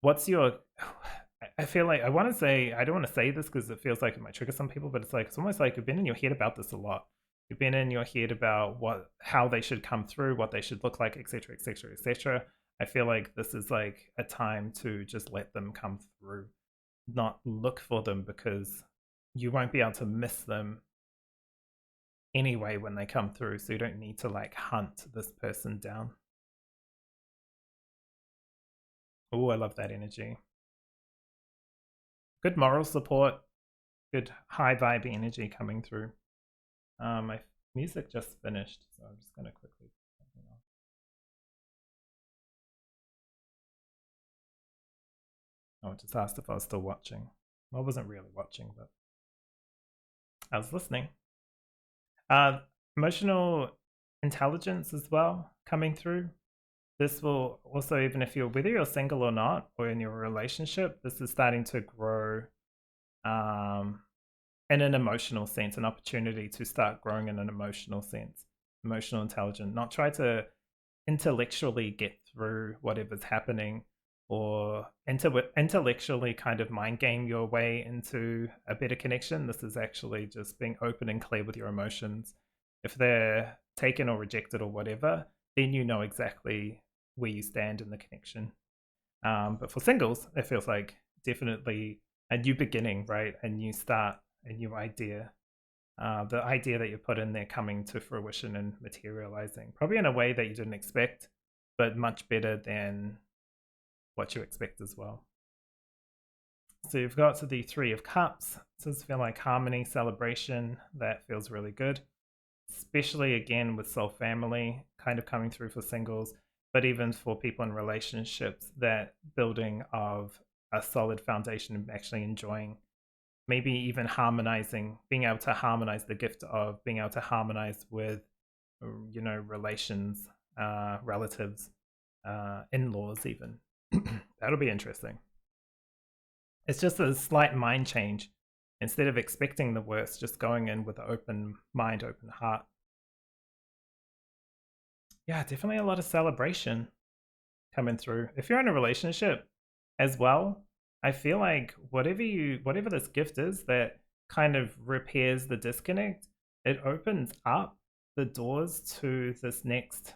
What's your... I feel like I want to say, I don't want to say this because it feels like it might trigger some people, but it's almost like you've been in your head about this a lot. You've been in your head about how they should come through, what they should look like, etc., etc., etc. I feel like this is like a time to just let them come through, not look for them because you won't be able to miss them anyway when they come through. So you don't need to like hunt this person down. Oh, I love that energy. Good moral support, good high vibe energy coming through. My music just finished, so I'm just going to quickly put something on. Oh, it just asked if I was still watching. Well, I wasn't really watching, but I was listening. Emotional intelligence as well coming through. This will also, even if whether you're single or not, or in your relationship, this is starting to grow in an emotional sense, an opportunity to start growing in an emotional sense, emotional intelligence, not try to intellectually get through whatever's happening or intellectually kind of mind game your way into a better connection. This is actually just being open and clear with your emotions. If they're taken or rejected or whatever, then you know exactly where you stand in the connection. But for singles, it feels like definitely a new beginning, right? A new start, a new idea. The idea that you put in there coming to fruition and materializing, probably in a way that you didn't expect, but much better than what you expect as well. So you've got the 3 of Cups. So it's feel like harmony, celebration. That feels really good, especially again with soul family kind of coming through for singles, but even for people in relationships, that building of a solid foundation and actually enjoying, maybe even harmonizing, being able to harmonize, the gift of being able to harmonize with, you know, relations, relatives, in-laws even. That'll be interesting. It's just a slight mind change. Instead of expecting the worst, just going in with an open mind, open heart. Yeah, definitely a lot of celebration coming through. If you're in a relationship as well, I feel like whatever this gift is that kind of repairs the disconnect, it opens up the doors to this next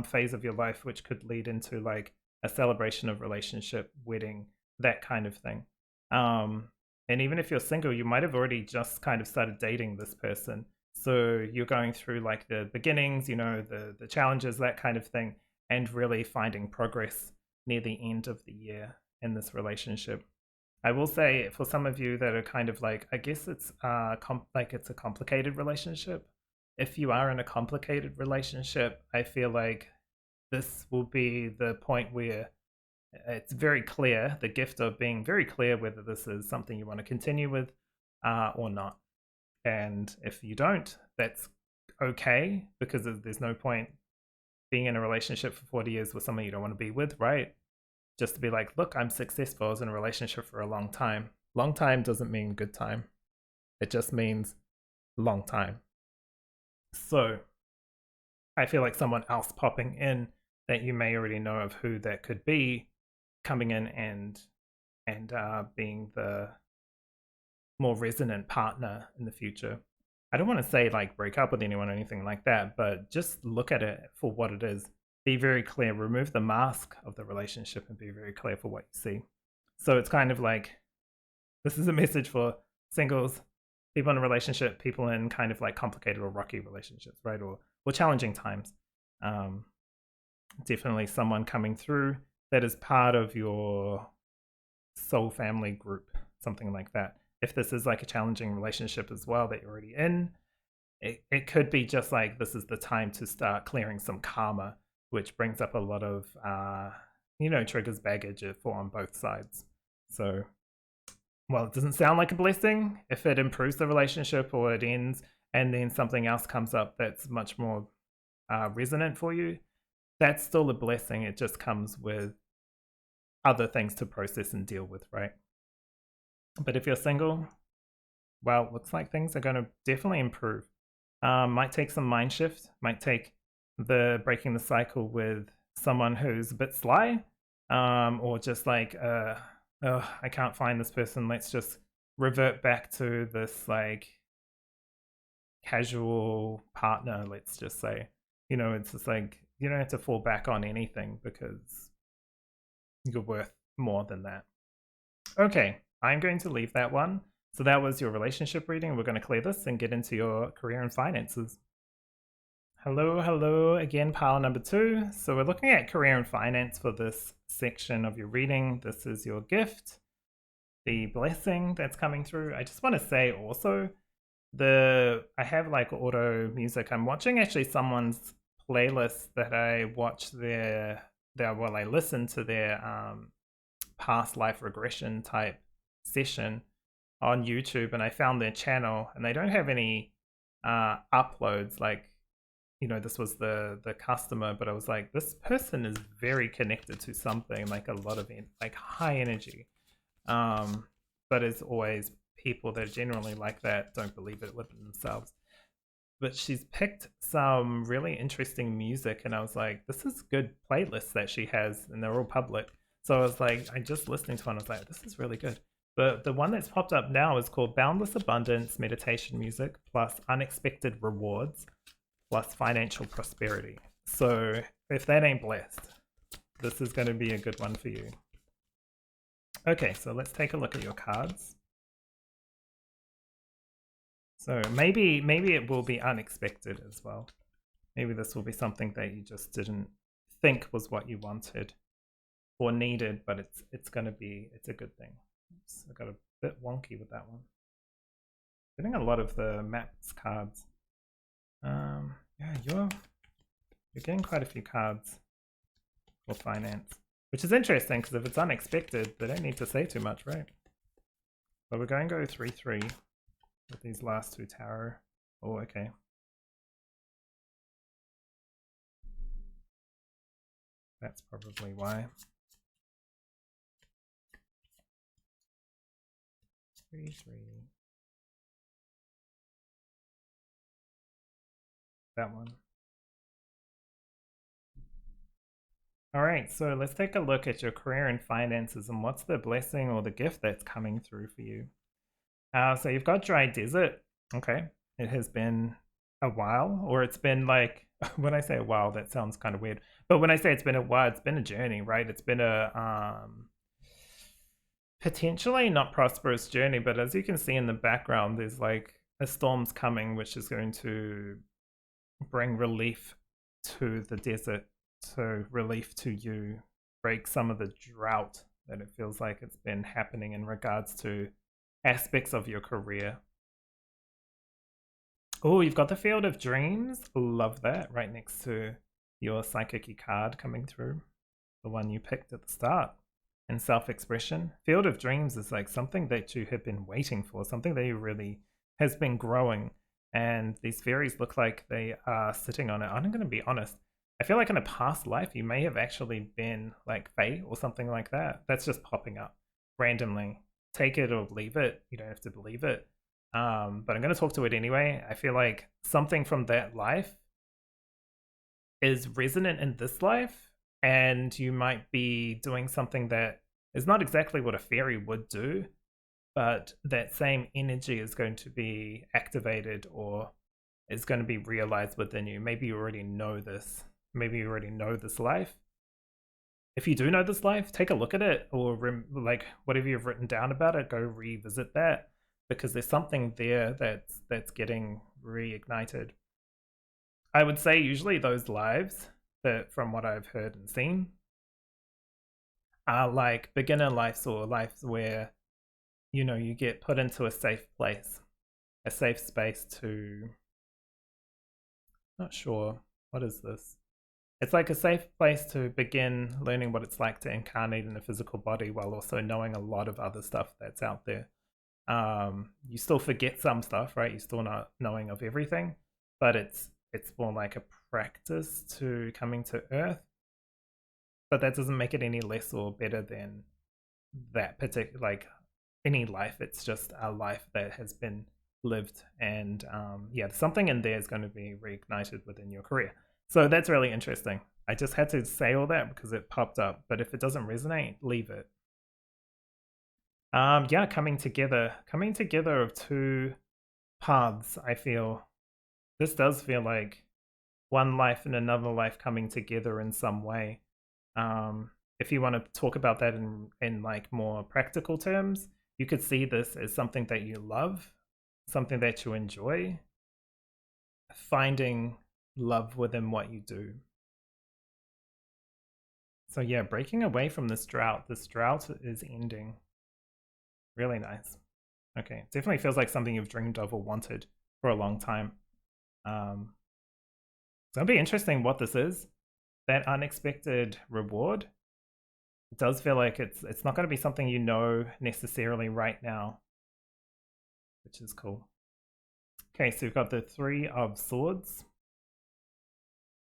phase of your life, which could lead into like a celebration of relationship, wedding, that kind of thing. And even if you're single, you might have already just kind of started dating this person. So you're going through like the beginnings, you know, the challenges, that kind of thing, and really finding progress near the end of the year in this relationship. I will say for some of you that are kind of like, I guess it's it's a complicated relationship. If you are in a complicated relationship, I feel like this will be the point where it's very clear, the gift of being very clear whether this is something you want to continue with or not. And if you don't, that's okay, because there's no point being in a relationship for 40 years with someone you don't want to be with, right? Just to be like, look, I'm successful. I was in a relationship for a long time. Long time doesn't mean good time. It just means long time. So I feel like someone else popping in that you may already know of who that could be, coming in and being the more resonant partner in the future. I don't want to say like break up with anyone or anything like that, but just look at it for what it is. Be very clear, remove the mask of the relationship and be very clear for what you see. So it's kind of like, this is a message for singles, people in a relationship, people in kind of like complicated or rocky relationships, right? Or challenging times. definitely someone coming through that is part of your soul family group, something like that. If this is like a challenging relationship as well that you're already in, it could be just like this is the time to start clearing some karma, which brings up a lot of, triggers baggage for on both sides. So, well, it doesn't sound like a blessing if it improves the relationship or it ends and then something else comes up that's much more resonant for you. That's still a blessing. It just comes with other things to process and deal with, right? But if you're single, well, looks like things are going to definitely improve. Might take some mind shift, might take the breaking the cycle with someone who's a bit sly, or just like, oh, I can't find this person. Let's just revert back to this like casual partner, let's just say. It's just like you don't have to fall back on anything because you're worth more than that. Okay, I'm going to leave that one. So that was your relationship reading. We're going to clear this and get into your career and finances. Hello again, pile number 2. So we're looking at career and finance for this section of your reading. This is your gift, the blessing that's coming through. I just want to say also, I have like auto music. I'm watching actually someone's playlist that I watch I listen to their past life regression type session on YouTube, and I found their channel, and they don't have any uploads. Like, this was the customer, but I was like, this person is very connected to something, like a lot of like high energy. But it's always people that generally like that don't believe it within themselves. But she's picked some really interesting music, and I was like, this is good playlists that she has, and they're all public. So I was like, I just listening to one, I was like, this is really good. But the one that's popped up now is called Boundless Abundance Meditation Music plus Unexpected Rewards plus Financial Prosperity. So if that ain't blessed, this is going to be a good one for you. Okay, so let's take a look at your cards. So maybe it will be unexpected as well. Maybe this will be something that you just didn't think was what you wanted or needed, but it's a good thing. Oops, I got a bit wonky with that one. Getting a lot of the maps cards. Yeah, you're getting quite a few cards for finance, which is interesting because if it's unexpected, they don't need to say too much, right? But we're going to go 3-3 with these last 2 tarot. Oh, okay. That's probably why. 3-3. That one. All right, so let's take a look at your career and finances and what's the blessing or the gift that's coming through for you. So you've got dry desert. Okay, it has been a while, or it's been like, when I say a while, that sounds kind of weird. But when I say it's been a while, it's been a journey, right? It's been a potentially not prosperous journey, but as you can see in the background, there's like a storm's coming, which is going to bring relief to the desert, so relief to you, break some of the drought that it feels like it's been happening in regards to aspects of your career. Oh, you've got the Field of Dreams. Love that. Right next to your Psychic card coming through, the one you picked at the start. And self-expression. Field of Dreams is like something that you have been waiting for, something that you really has been growing. And these fairies look like they are sitting on it. I'm going to be honest. I feel like in a past life, you may have actually been like Fae or something like that. That's just popping up randomly. Take it or leave it. You don't have to believe it. But I'm going to talk to it anyway. I feel like something from that life is resonant in this life, and you might be doing something that is not exactly what a fairy would do, but that same energy is going to be activated or is going to be realized within you. Maybe you already know this. Maybe you already know this life. If you do know this life, take a look at it, or like whatever you've written down about it, go revisit that, because there's something there that's getting reignited. I would say usually those lives that, from what I've heard and seen, are like beginner lives or lives where, you know, you get put into a safe place, a safe space to, not sure, what is this? It's like a safe place to begin learning what it's like to incarnate in a physical body while also knowing a lot of other stuff that's out there. You still forget some stuff, right? You're still not knowing of everything, but it's more like a practice to coming to Earth. But that doesn't make it any less or better than that particular, like any life. It's just a life that has been lived, and yeah, something in there is going to be reignited within your career. So that's really interesting. I just had to say all that because it popped up, but if it doesn't resonate, leave it. Yeah, coming together of two paths. I feel this does feel like one life and another life coming together in some way. If you want to talk about that in like more practical terms, you could see this as something that you love, something that you enjoy, finding love within what you do. So yeah, breaking away from this drought. This drought is ending. Really nice. Okay, definitely feels like something you've dreamed of or wanted for a long time. It's gonna be interesting what this is. That unexpected reward. It does feel like it's not going to be something you know necessarily right now, which is cool. Okay, so you've got the 3 of Swords.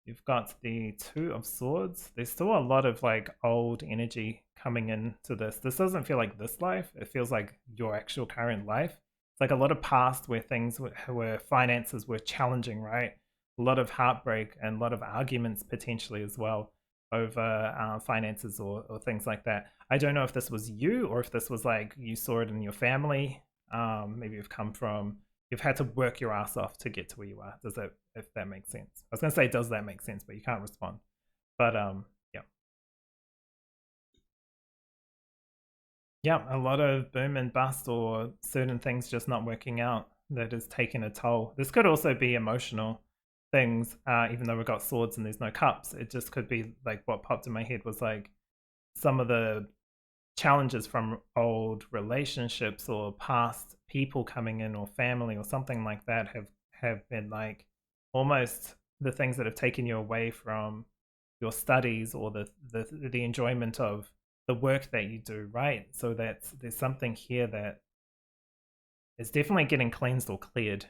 You've got the 2 of Swords. There's still a lot of like old energy coming into this. This doesn't feel like this life. It feels like your actual current life. It's like a lot of past where things where finances were challenging, right? A lot of heartbreak and a lot of arguments potentially as well over finances or things like that. I don't know if this was you or if this was like you saw it in your family. Maybe you've had to work your ass off to get to where you are. If that makes sense? I was gonna say, does that make sense? But you can't respond. But yeah. Yeah, a lot of boom and bust or certain things just not working out that has taken a toll. This could also be emotional things, even though we've got swords and there's no cups. It just could be like what popped in my head was like some of the challenges from old relationships or past people coming in or family or something like that have been like almost the things that have taken you away from your studies or the enjoyment of the work that you do, right? So there's something here that is definitely getting cleansed or cleared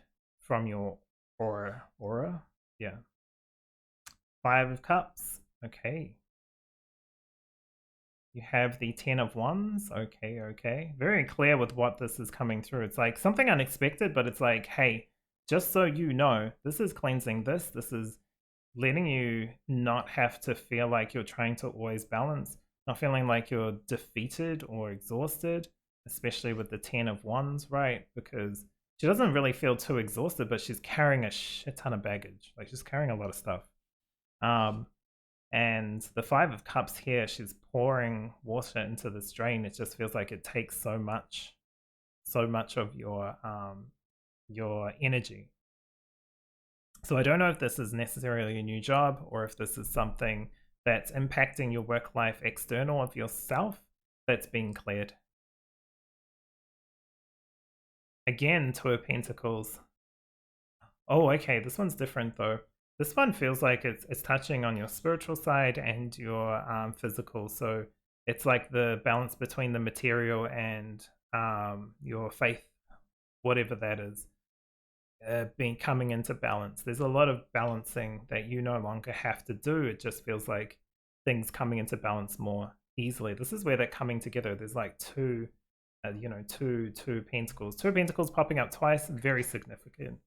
from your aura. Yeah. 5 of Cups. Okay. You have the 10 of Wands. Okay, okay. Very clear with what this is coming through. It's like something unexpected, but it's like, hey, just so you know, this is cleansing this. This is letting you not have to feel like you're trying to always balance, not feeling like you're defeated or exhausted, especially with the 10 of Wands, right? Because she doesn't really feel too exhausted, but she's carrying a shit ton of baggage. Like she's carrying a lot of stuff. And the 5 of Cups here, she's pouring water into this drain. It just feels like it takes so much of your energy. So I don't know if this is necessarily a new job or if this is something that's impacting your work life external of yourself that's being cleared. Again, 2 of Pentacles. Oh, okay, this one's different though. This one feels like it's touching on your spiritual side and your physical. So it's like the balance between the material and your faith, whatever that is, being coming into balance. There's a lot of balancing that you no longer have to do. It just feels like things coming into balance more easily. This is where they're coming together. There's like two pentacles. 2 pentacles popping up twice, very significant.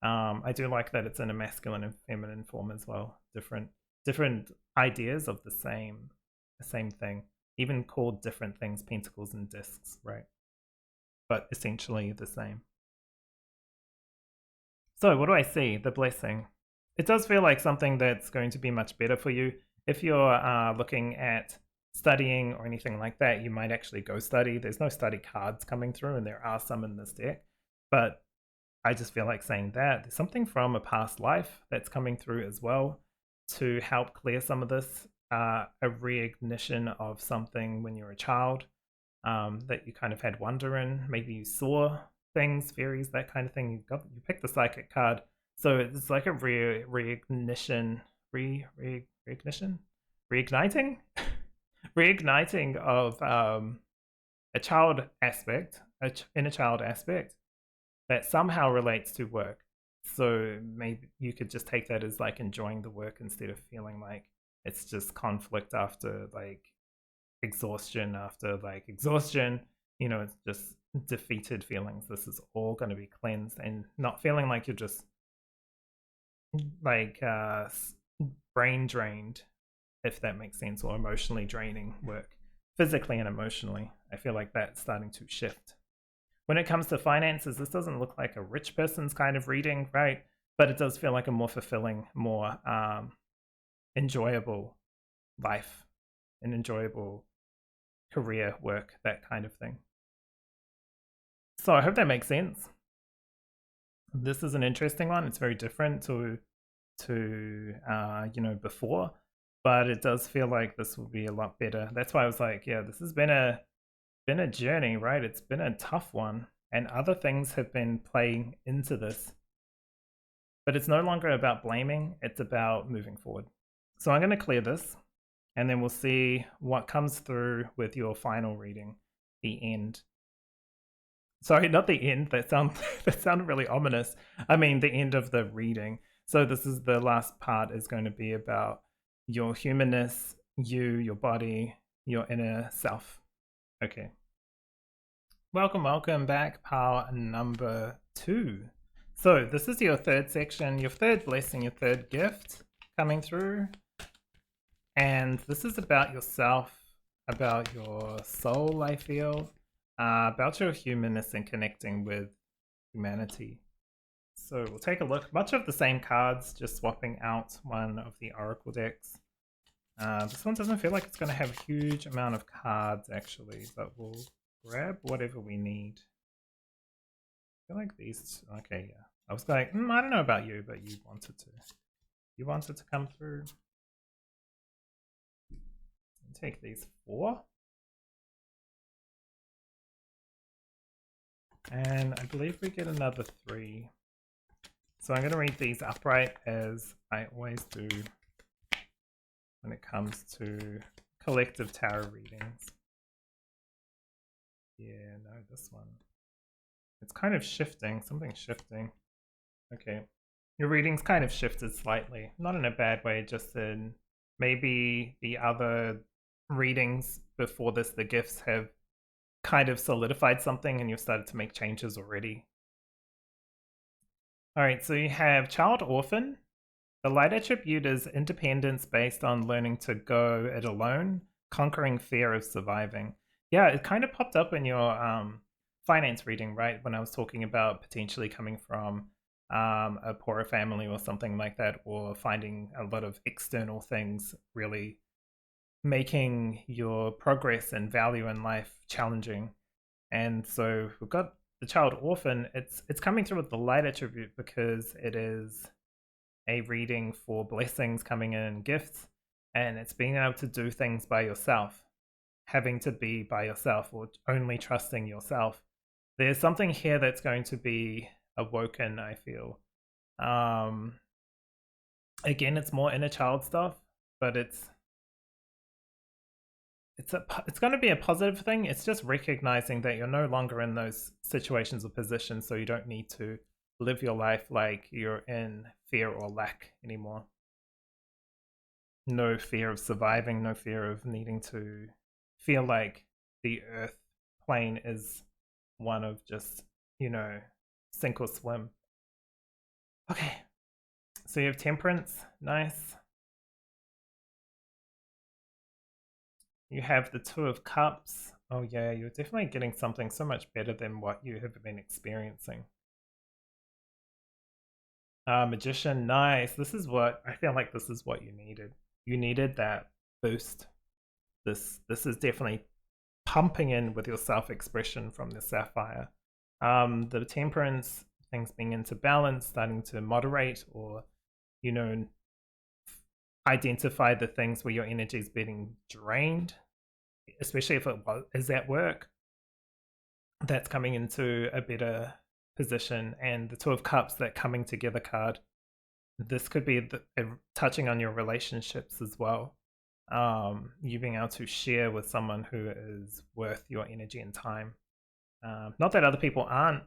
I do like that it's in a masculine and feminine form as well. Different ideas of the same thing, even called different things, pentacles and discs, right? But essentially the same. So what do I see? The blessing. It does feel like something that's going to be much better for you. If you're looking at studying or anything like that, you might actually go study. There's no study cards coming through, and there are some in this deck. But I just feel like saying that. There's something from a past life that's coming through as well. to help clear some of this, a reignition of something when you're a child that you kind of had wonder in. Maybe you saw things, fairies, that kind of thing. You picked the psychic card, so it's like a reignition, reigniting, reigniting of a child aspect, inner child aspect that somehow relates to work. So maybe you could just take that as like enjoying the work instead of feeling like it's just conflict after like exhaustion after like exhaustion. You know, it's just defeated feelings. This is all going to be cleansed and not feeling like you're just like brain drained, if that makes sense, or emotionally draining work, physically and emotionally. I feel like that's starting to shift. When it comes to finances, this doesn't look like a rich person's kind of reading, right? But it does feel like a more fulfilling, more enjoyable life, an enjoyable career, work, that kind of thing. So I hope that makes sense. This is an interesting one. It's very different to you know, before, but it does feel like this will be a lot better. That's why I was like, yeah, this has been a journey, right? It's been a tough one, and other things have been playing into this. But it's no longer about blaming, it's about moving forward. So I'm going to clear this, and then we'll see what comes through with your final reading, the end. Sorry, not the end. That sounded really ominous. I mean, the end of the reading. So this is the last part is going to be about your humanness, your body, your inner self. Okay. Welcome back, pile number 2. So this is your third section, your third blessing, your third gift coming through. And this is about yourself, about your soul, I feel, about your humanness and connecting with humanity. So we'll take a look. Much of the same cards, just swapping out one of the oracle decks. This one doesn't feel like it's going to have a huge amount of cards, actually, but we'll grab whatever we need. I feel like these... Okay, yeah. I was like, I don't know about you, but you wanted to. You wanted to come through. Take these 4. And I believe we get another 3. So I'm going to read these upright, as I always do when it comes to collective tarot readings. Yeah, no, this one. It's kind of shifting, something's shifting. Okay. Your reading's kind of shifted slightly. Not in a bad way, just in maybe the other readings before this, the gifts have kind of solidified something and you've started to make changes already. Alright, so you have Child Orphan. The light attribute is independence based on learning to go it alone, conquering fear of surviving. Yeah, it kind of popped up in your finance reading, right? When I was talking about potentially coming from a poorer family or something like that, or finding a lot of external things really making your progress and value in life challenging. And so we've got the Child Orphan. It's coming through with the light attribute because it is a reading for blessings coming in, gifts, and it's being able to do things by yourself, having to be by yourself or only trusting yourself. There's something here that's going to be awoken, I feel. Again, it's more inner child stuff, but it's going to be a positive thing. It's just recognizing that you're no longer in those situations or positions, so you don't need to live your life like you're in fear or lack anymore. No fear of surviving, no fear of needing to feel like the earth plane is one of just, you know, sink or swim. Okay, so you have Temperance, nice. You have the Two of Cups. Oh yeah, you're definitely getting something so much better than what you have been experiencing. Magician, nice. This is what I feel like this is what you needed. You needed that boost. This is definitely pumping in with your self-expression from the Sapphire. The Temperance, things being into balance, starting to moderate, or, you know, identify the things where your energy is being drained, especially if it is at work. That's coming into a better position. And the Two of Cups, that coming together card, this could be touching on your relationships as well. You being able to share with someone who is worth your energy and time. Not that other people aren't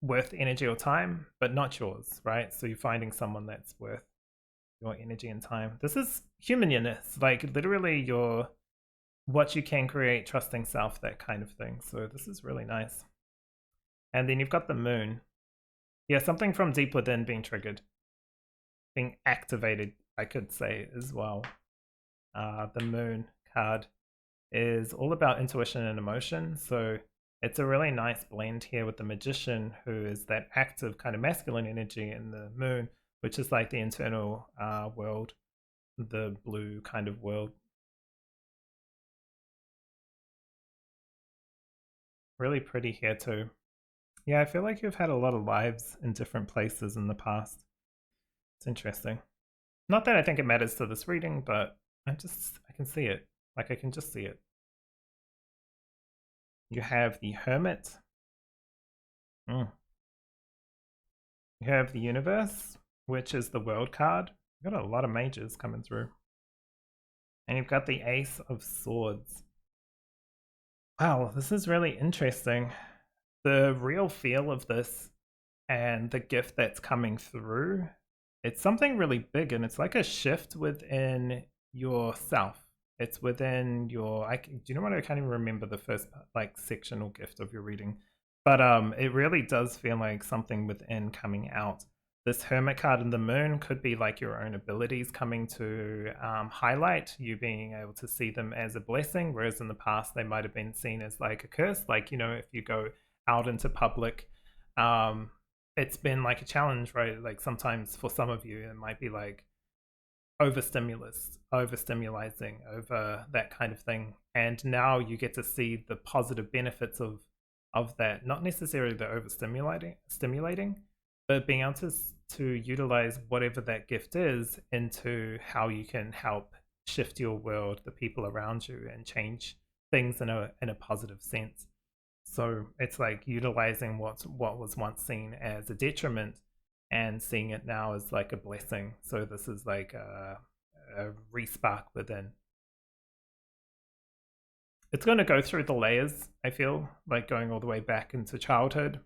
worth energy or time, but not yours, right? So you're finding someone that's worth your energy and time. This is humanness, like literally your what you can create, trusting self, that kind of thing. So this is really nice. And then you've got the moon. Yeah, something from deep within being triggered, being activated, I could say as well. The moon card is all about intuition and emotion. So it's a really nice blend here with the magician, who is that active kind of masculine energy, and the moon, which is like the internal world, the blue kind of world. Really pretty here too. Yeah, I feel like you've had a lot of lives in different places in the past. It's interesting. Not that I think it matters to this reading, but I can see it. Like, I can just see it. You have the Hermit. You have the Universe, which is the World card. You've got a lot of mages coming through. And you've got the Ace of Swords. Wow, this is really interesting. The real feel of this and the gift that's coming through, it's something really big, and it's like a shift within yourself. It's within your, do you know what, I can't even remember the first like section or gift of your reading, but it really does feel like something within coming out. This Hermit card and the moon could be like your own abilities coming to highlight, you being able to see them as a blessing, whereas in the past they might have been seen as like a curse. Like, you know, if you go out into public, it's been like a challenge, right? Like sometimes for some of you it might be like overstimulating, over that kind of thing, and now you get to see the positive benefits of that, not necessarily the stimulating, but being able to utilize whatever that gift is into how you can help shift your world, the people around you, and change things in a positive sense. So it's like utilizing what was once seen as a detriment and seeing it now as like a blessing. So this is like a respark within. It's going to go through the layers, I feel, like going all the way back into childhood,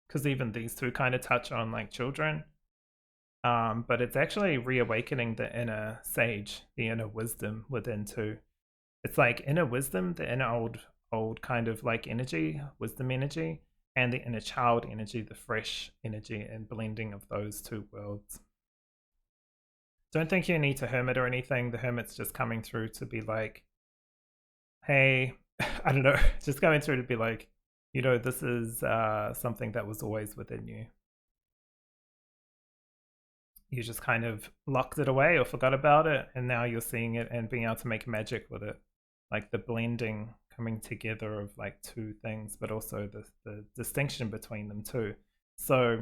because even these two kind of touch on like children. But it's actually reawakening the inner sage, the inner wisdom within too. It's like inner wisdom, the inner old kind of like energy, wisdom energy, and the inner child energy, the fresh energy, and blending of those two worlds. Don't think you need to hermit or anything. The hermit's just coming through to be like, hey, I don't know, just coming through to be like, you know, this is something that was always within you. You just kind of locked it away or forgot about it, and now you're seeing it and being able to make magic with it. Like the blending, coming together of like two things, but also the distinction between them too. So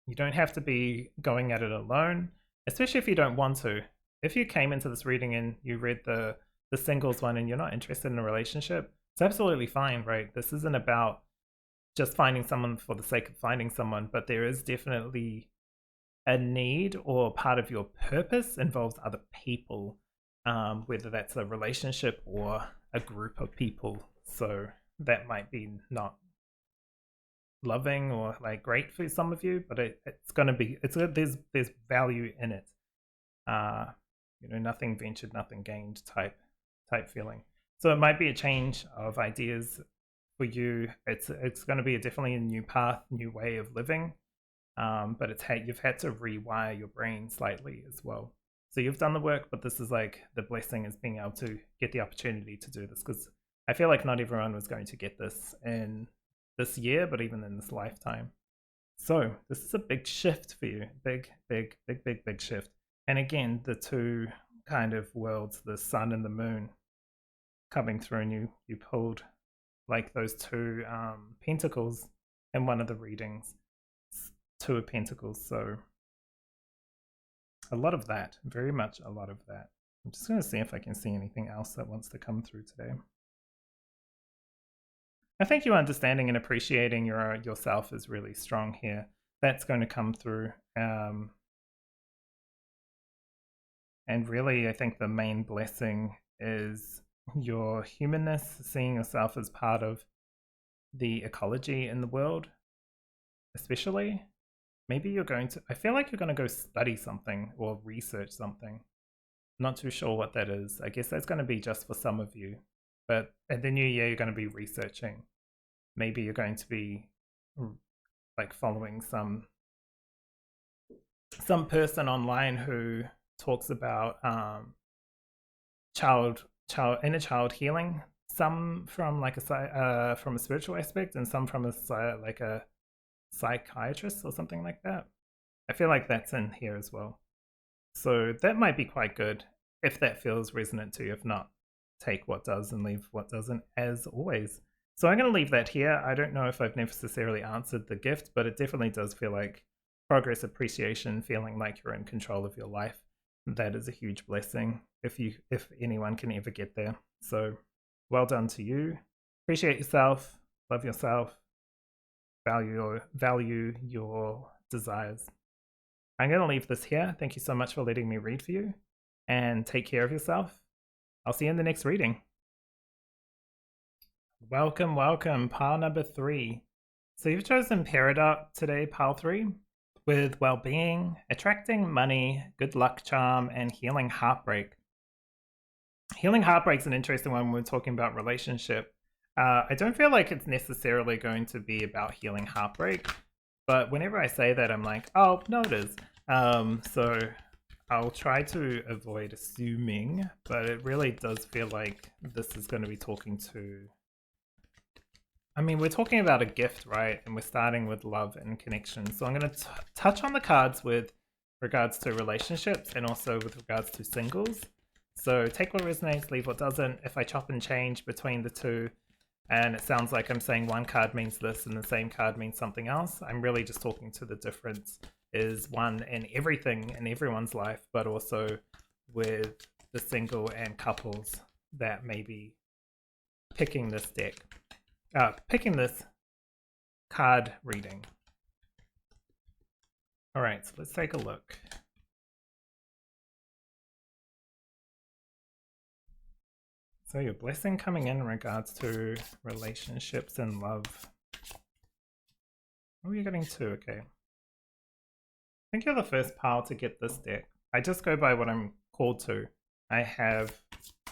you don't have to be going at it alone, especially if you don't want to. If you came into this reading and you read the singles one and you're not interested in a relationship, it's absolutely fine, right? This isn't about just finding someone for the sake of finding someone, but there is definitely a need, or part of your purpose involves other people, whether that's a relationship or a group of people. So that might be not loving or like great for some of you, but it's going to be, there's value in it. You know, nothing ventured, nothing gained type feeling. So it might be a change of ideas for you. It's going to be definitely a new path, new way of living. But you've had to rewire your brain slightly as well. So you've done the work, but this is like the blessing is being able to get the opportunity to do this, because I feel like not everyone was going to get this in this year, but even in this lifetime. So this is a big shift for you. Big shift. And again, the two kind of worlds, the sun and the moon, coming through, and you pulled like those two pentacles in one of the readings. Two of Pentacles. So a lot of that, very much a lot of that. I'm just going to see if I can see anything else that wants to come through today. I think you understanding and appreciating yourself is really strong here. That's going to come through. And really, I think the main blessing is your humanness, seeing yourself as part of the ecology in the world, especially. Maybe you're going to, I feel like you're going to go study something or research something. Not too sure what that is. I guess that's going to be just for some of you. But at the new year, you're going to be researching. Maybe you're going to be like following some person online who talks about inner child healing. Some from like a spiritual aspect, and some from a psychiatrist or something like that. I feel like that's in here as well. So that might be quite good if that feels resonant to you. If not, take what does and leave what doesn't, as always. So I'm going to leave that here. I don't know if I've necessarily answered the gift, but it definitely does feel like progress, appreciation, feeling like you're in control of your life. That is a huge blessing if anyone can ever get there. So well done to you. Appreciate yourself, love yourself, value your desires. I'm going to leave this here. Thank you so much for letting me read for you, and take care of yourself. I'll see you in the next reading. Welcome, welcome, pile number 3. So you've chosen Paradox today, pile 3, with well-being, attracting money, good luck charm, and healing heartbreak. Healing heartbreak's an interesting one when we're talking about relationship. I don't feel like it's necessarily going to be about healing heartbreak, but whenever I say that, I'm like, oh, no, it is. So I'll try to avoid assuming, but it really does feel like this is going to be talking to... I mean, we're talking about a gift, right? And we're starting with love and connection. So I'm going to touch on the cards with regards to relationships and also with regards to singles. So take what resonates, leave what doesn't. If I chop and change between the two, and it sounds like I'm saying one card means this and the same card means something else, I'm really just talking to the difference is one in everything in everyone's life, but also with the single and couples that may be picking this deck. Picking this card reading. All right, so let's take a look. So your blessing coming in regards to relationships and love. Oh, you're getting 2, okay. I think you're the first pile to get this deck. I just go by what I'm called to. I have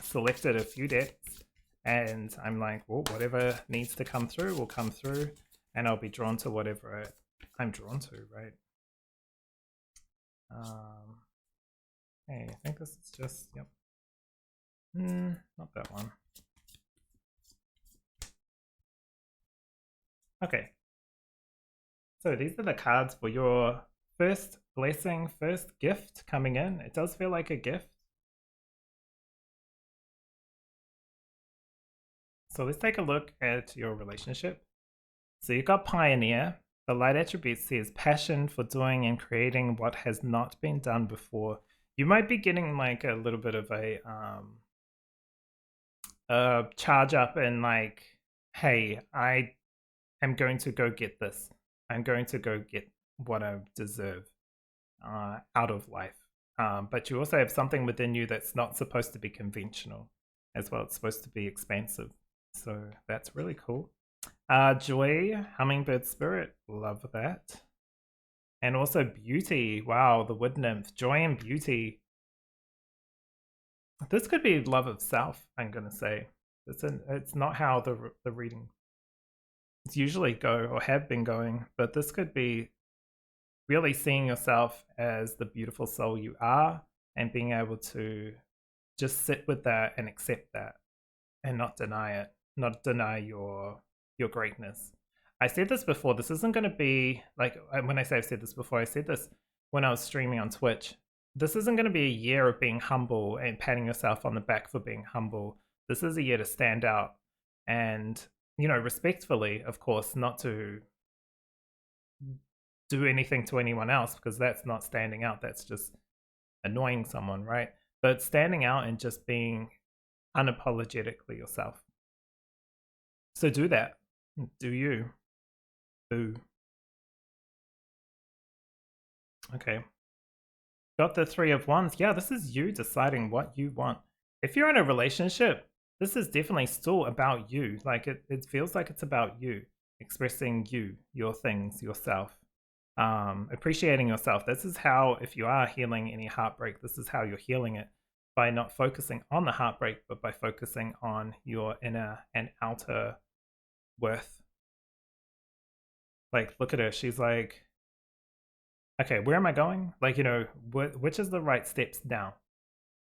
selected a few decks, and I'm like, well, whatever needs to come through will come through, and I'll be drawn to whatever I'm drawn to, right? Hey, I think this is just, yep. Not that one. Okay. So these are the cards for your first blessing, first gift coming in. It does feel like a gift. So let's take a look at your relationship. So you've got Pioneer. The light attribute says passion for doing and creating what has not been done before. You might be getting like a little bit of a charge up and like, hey, I am going to go get this. I'm going to go get what I deserve out of life. But you also have something within you that's not supposed to be conventional as well. It's supposed to be expansive. So that's really cool. Joy, Hummingbird Spirit, love that. And also Beauty, wow, the Wood Nymph, Joy and Beauty. This could be love of self, I'm going to say. It's not how the reading usually go or have been going, but this could be really seeing yourself as the beautiful soul you are and being able to just sit with that and accept that and not deny it, not deny your greatness. I said this before, this isn't going to be like, when I say I've said this before, I said this when I was streaming on Twitch. This isn't going to be a year of being humble and patting yourself on the back for being humble. This is a year to stand out and, you know, respectfully, of course, not to do anything to anyone else, because that's not standing out. That's just annoying someone, right? But standing out and just being unapologetically yourself. So do that. Do you. Boo. Okay. Got the 3 of Wands. Yeah, this is you deciding what you want. If you're in a relationship, this is definitely still about you. Like it feels like it's about you, expressing you, your things, yourself, appreciating yourself. This is how, if you are healing any heartbreak, this is how you're healing it, by not focusing on the heartbreak, but by focusing on your inner and outer worth. Like, look at her. She's like, okay, where am I going? Like, you know, which is the right steps now?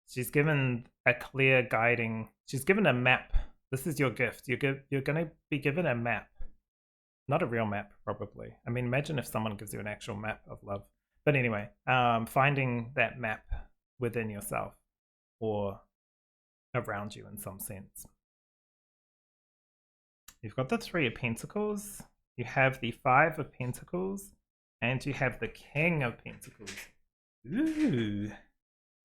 She's given a clear guiding. She's given a map. This is your gift. You're going to be given a map. Not a real map, probably. I mean, imagine if someone gives you an actual map of love. But anyway, finding that map within yourself or around you in some sense. You've got the 3 of Pentacles. You have the 5 of Pentacles. And you have the King of Pentacles. Ooh.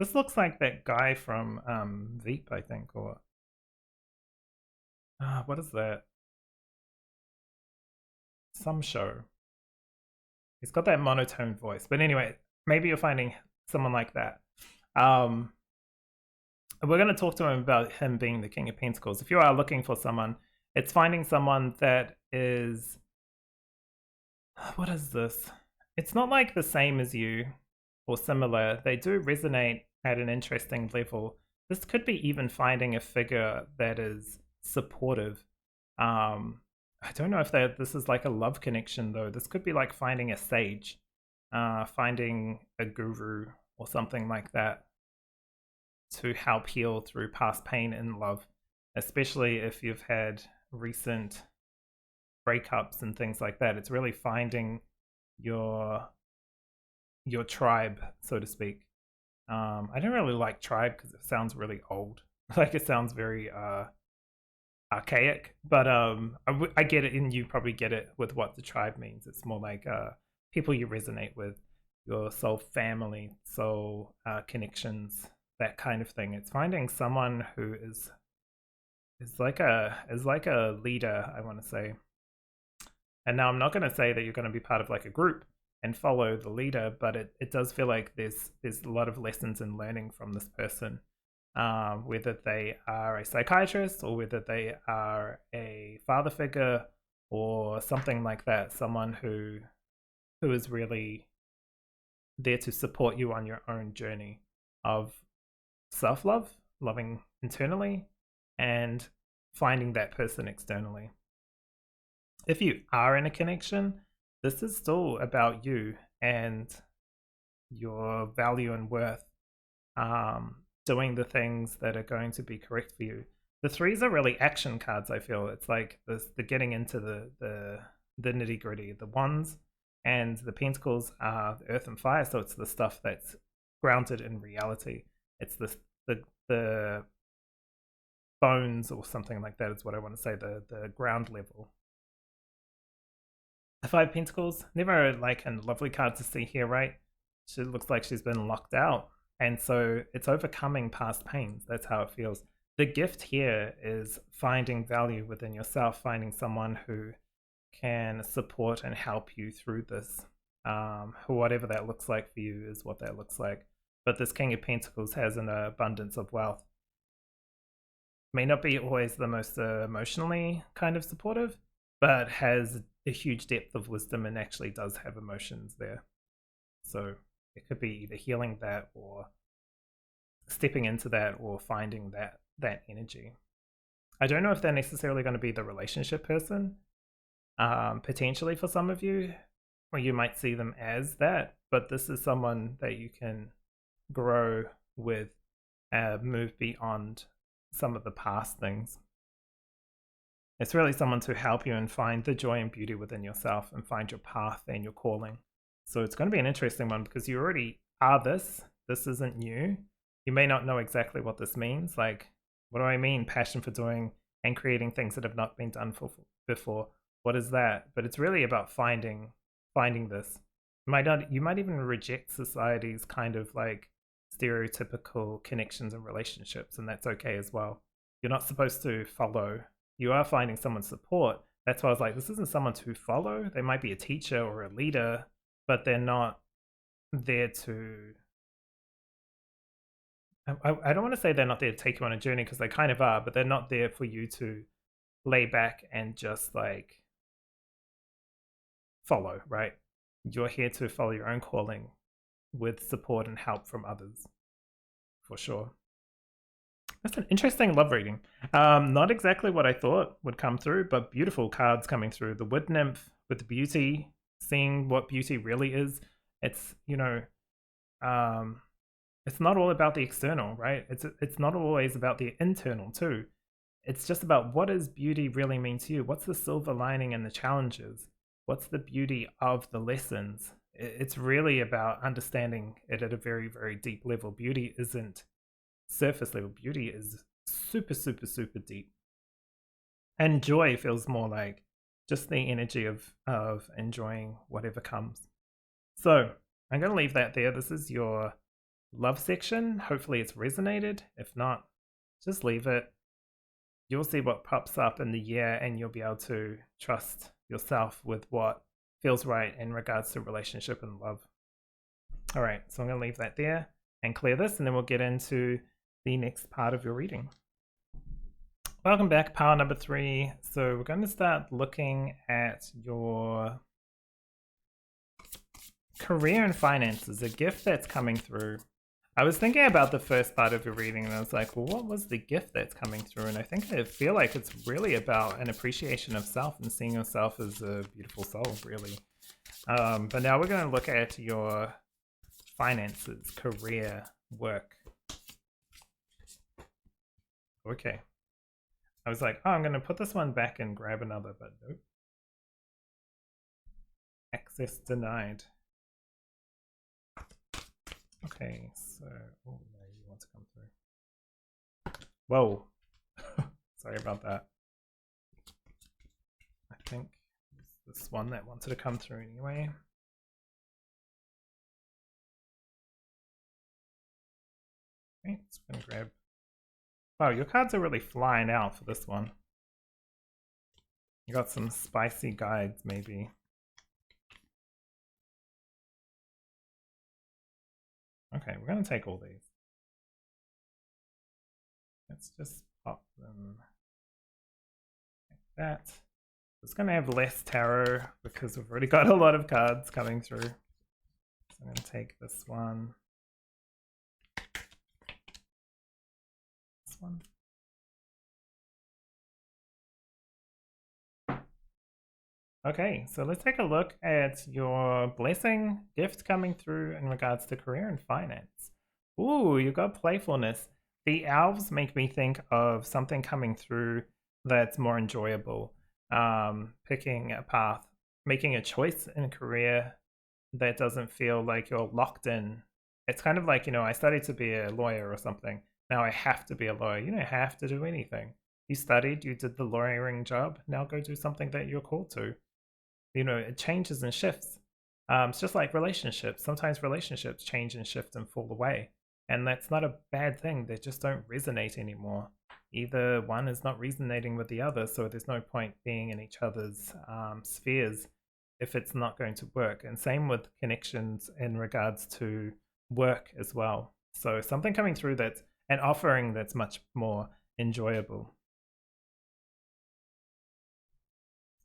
This looks like that guy from Veep, I think, or... what is that? Some show. He's got that monotone voice. But anyway, maybe you're finding someone like that. We're going to talk to him about him being the King of Pentacles. If you are looking for someone, it's finding someone that is... What is this? It's not like the same as you or similar. They do resonate at an interesting level. This could be even finding a figure that is supportive. I don't know if this is like a love connection though. This could be like finding a sage, finding a guru or something like that to help heal through past pain in love, especially if you've had recent breakups and things like that. It's really finding your tribe, so to speak. I don't really like tribe because it sounds really old. Like it sounds very archaic, but I get it, and you probably get it with what the tribe means. It's more like people you resonate with, your soul family, soul connections, that kind of thing. It's finding someone who is like a leader, I want to say. And now I'm not going to say that you're going to be part of like a group and follow the leader, but it does feel like there's a lot of lessons in learning from this person, whether they are a psychiatrist or whether they are a father figure or something like that, someone who is really there to support you on your own journey of self-love, loving internally, and finding that person externally. If you are in a connection, this is still about you and your value and worth, doing the things that are going to be correct for you. The 3s are really action cards, I feel. It's like the getting into the nitty-gritty. The Wands and the Pentacles are the earth and fire, so it's the stuff that's grounded in reality. It's the bones or something like that is what I want to say, the ground level. The 5 Pentacles, never like a lovely card to see here, right? She looks like she's been locked out. And so it's overcoming past pains. That's how it feels. The gift here is finding value within yourself, finding someone who can support and help you through this. Whatever that looks like for you is what that looks like. But this King of Pentacles has an abundance of wealth. May not be always the most emotionally kind of supportive, but has a huge depth of wisdom and actually does have emotions there. So it could be either healing that or stepping into that or finding that energy. I don't know if they're necessarily going to be the relationship person, potentially for some of you, or you might see them as that, but this is someone that you can grow with, move beyond some of the past things. It's really someone to help you and find the joy and beauty within yourself and find your path and your calling. So it's going to be an interesting one because you already are this. This isn't new. You may not know exactly what this means. Like, what do I mean? Passion for doing and creating things that have not been done before. What is that? But it's really about finding this. You might even reject society's kind of like stereotypical connections and relationships, and that's okay as well. You're not supposed to follow. You are finding someone's support. That's why I was like, this isn't someone to follow. They might be a teacher or a leader, but they're not there to... I don't want to say they're not there to take you on a journey, because they kind of are, but they're not there for you to lay back and just like follow, right? You're here to follow your own calling with support and help from others, for sure. That's an interesting love reading. Not exactly what I thought would come through, but beautiful cards coming through. The wood nymph with beauty, seeing what beauty really is. It's, you know, it's not all about the external, right? It's not always about the internal too. It's just about, what does beauty really mean to you? What's the silver lining and the challenges? What's the beauty of the lessons? It's really about understanding it at a very, very deep level. Beauty isn't surface level. Beauty is super, super, super deep. And joy feels more like just the energy of enjoying whatever comes. So I'm going to leave that there. This is your love section. Hopefully it's resonated. If not, just leave it. You'll see what pops up in the year, and you'll be able to trust yourself with what feels right in regards to relationship and love. All right, so I'm going to leave that there and clear this, and then we'll get into the next part of your reading. Welcome back, pile number 3. So we're going to start looking at your career and finances, a gift that's coming through. I was thinking about the first part of your reading, and I was like, well, what was the gift that's coming through? And I feel like it's really about an appreciation of self and seeing yourself as a beautiful soul, really. But now we're going to look at your finances, career, work. Okay. I was like, oh, I'm going to put this one back and grab another, but nope. Access denied. Okay, so, oh no, you want to come through. Whoa. Sorry about that. I think it's this one that wanted to come through anyway. Okay, just gonna grab... Wow, your cards are really flying out for this one. You got some spicy guides, maybe. Okay, we're going to take all these. Let's just pop them like that. It's going to have less tarot because we've already got a lot of cards coming through. So I'm going to take this one. This one. Okay, so let's take a look at your blessing gift coming through in regards to career and finance. Ooh, you got playfulness. The elves make me think of something coming through that's more enjoyable. Picking a path, making a choice in a career that doesn't feel like you're locked in. It's kind of like, you know, I studied to be a lawyer or something. Now I have to be a lawyer. You don't have to do anything. You studied, you did the lawyering job. Now go do something that you're called to. You know, it changes and shifts. It's just like relationships. Sometimes relationships change and shift and fall away. And that's not a bad thing. They just don't resonate anymore. Either one is not resonating with the other, so there's no point being in each other's spheres if it's not going to work. And same with connections in regards to work as well. So something coming through that's an offering that's much more enjoyable.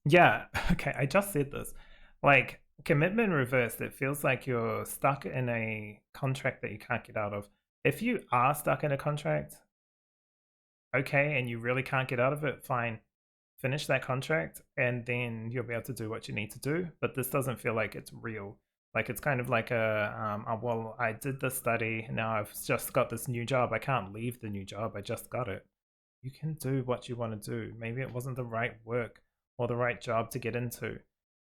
Yeah, okay, I just said this. Like, commitment reversed, it feels like you're stuck in a contract that you can't get out of. If you are stuck in a contract, okay, and you really can't get out of it, fine. Finish that contract, and then you'll be able to do what you need to do. But this doesn't feel like it's real. Like, it's kind of like well, I did this study, now I've just got this new job. I can't leave the new job, I just got it. You can do what you want to do. Maybe it wasn't the right work or the right job to get into.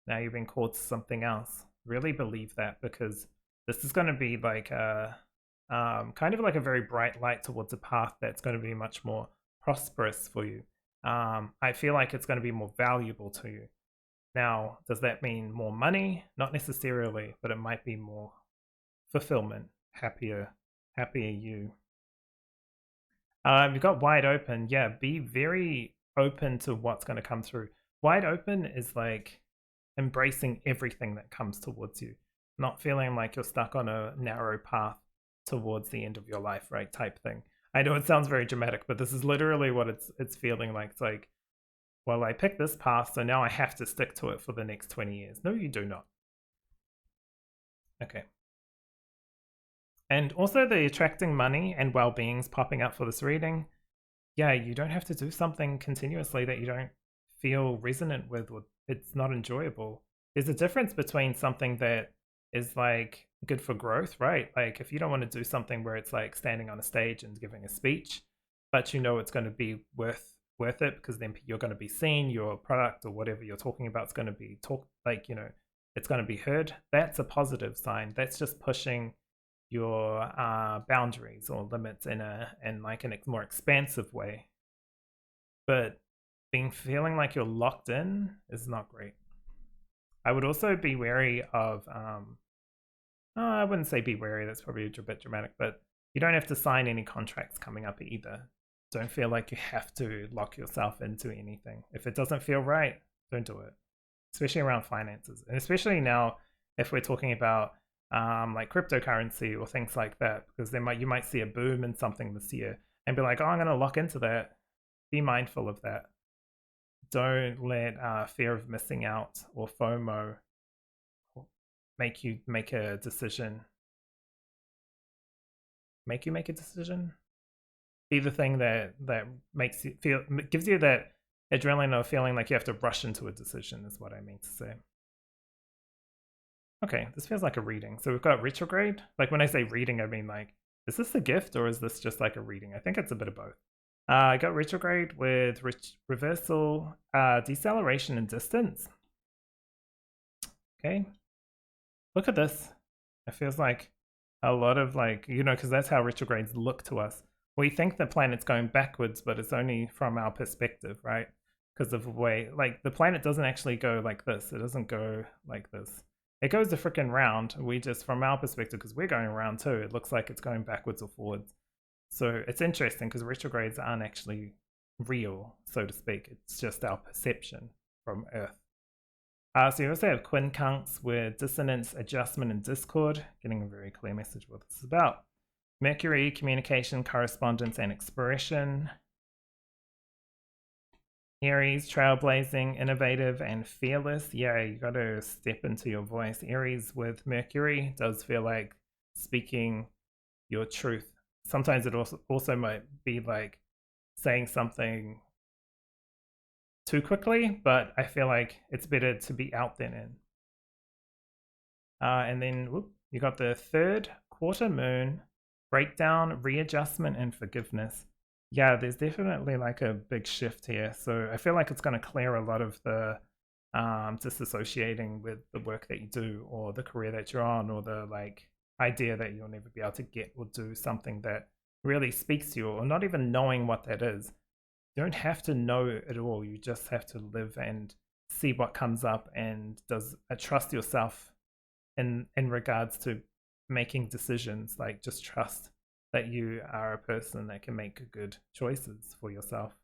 Now you've been called to something else. Really believe that, because this is going to be like a kind of like a very bright light towards a path that's going to be much more prosperous for you. I feel like it's going to be more valuable to you. Now, does that mean more money? Not necessarily, but it might be more fulfillment, happier Happy are you. You've got wide open. Yeah, be very open to what's going to come through. Wide open is like embracing everything that comes towards you, not feeling like you're stuck on a narrow path towards the end of your life, right? Type thing. I know it sounds very dramatic, but this is literally what it's feeling like. It's like, well, I picked this path, so now I have to stick to it for the next 20 years. No, you do not. Okay. And also the attracting money and well-being's popping up for this reading. Yeah, you don't have to do something continuously that you don't feel resonant with or it's not enjoyable. There's a difference between something that is like good for growth, right? Like if you don't want to do something where it's like standing on a stage and giving a speech, but you know it's going to be worth it because then you're going to be seen, your product or whatever you're talking about is going to be it's going to be heard. That's a positive sign. That's just pushing your boundaries or limits in a more expansive way. But feeling like you're locked in is not great. I would also be wary of I wouldn't say be wary, that's probably a bit dramatic, but you don't have to sign any contracts coming up either. Don't feel like you have to lock yourself into anything. If it doesn't feel right, don't do it. Especially around finances. And especially now if we're talking about like cryptocurrency or things like that, because you might see a boom in something this year and be like, oh, I'm going to lock into that. Be mindful of that. Don't let fear of missing out or FOMO make you make a decision. Make you make a decision. Be the thing that makes you feel, gives you that adrenaline or feeling like you have to rush into a decision is what I mean to say. Okay, this feels like a reading. So we've got retrograde. Like when I say reading, I mean like, is this a gift or is this just like a reading? I think it's a bit of both. I got retrograde with reversal, deceleration and distance. Okay. Look at this. It feels like a lot of like, because that's how retrogrades look to us. We think the planet's going backwards, but it's only from our perspective, right? Because of the way, like the planet doesn't actually go like this. It doesn't go like this. It goes a freaking round. We just, from our perspective, because we're going around too, it looks like it's going backwards or forwards. So it's interesting because retrogrades aren't actually real, so to speak. It's just our perception from Earth. So you also have quincunx with dissonance, adjustment, and discord, getting a very clear message what this is about. Mercury, communication, correspondence, and expression. Aries, trailblazing, innovative, and fearless. Yeah, you got to step into your voice. Aries with Mercury does feel like speaking your truth. Sometimes it also might be like saying something too quickly, but I feel like it's better to be out than in. And then you got the third quarter moon, breakdown, readjustment, and forgiveness. Yeah, there's definitely like a big shift here. So I feel like it's going to clear a lot of the disassociating with the work that you do or the career that you're on or the like idea that you'll never be able to get or do something that really speaks to you or not even knowing what that is. You don't have to know it all. You just have to live and see what comes up and trust yourself in regards to making decisions. Like just trust that you are a person that can make good choices for yourself.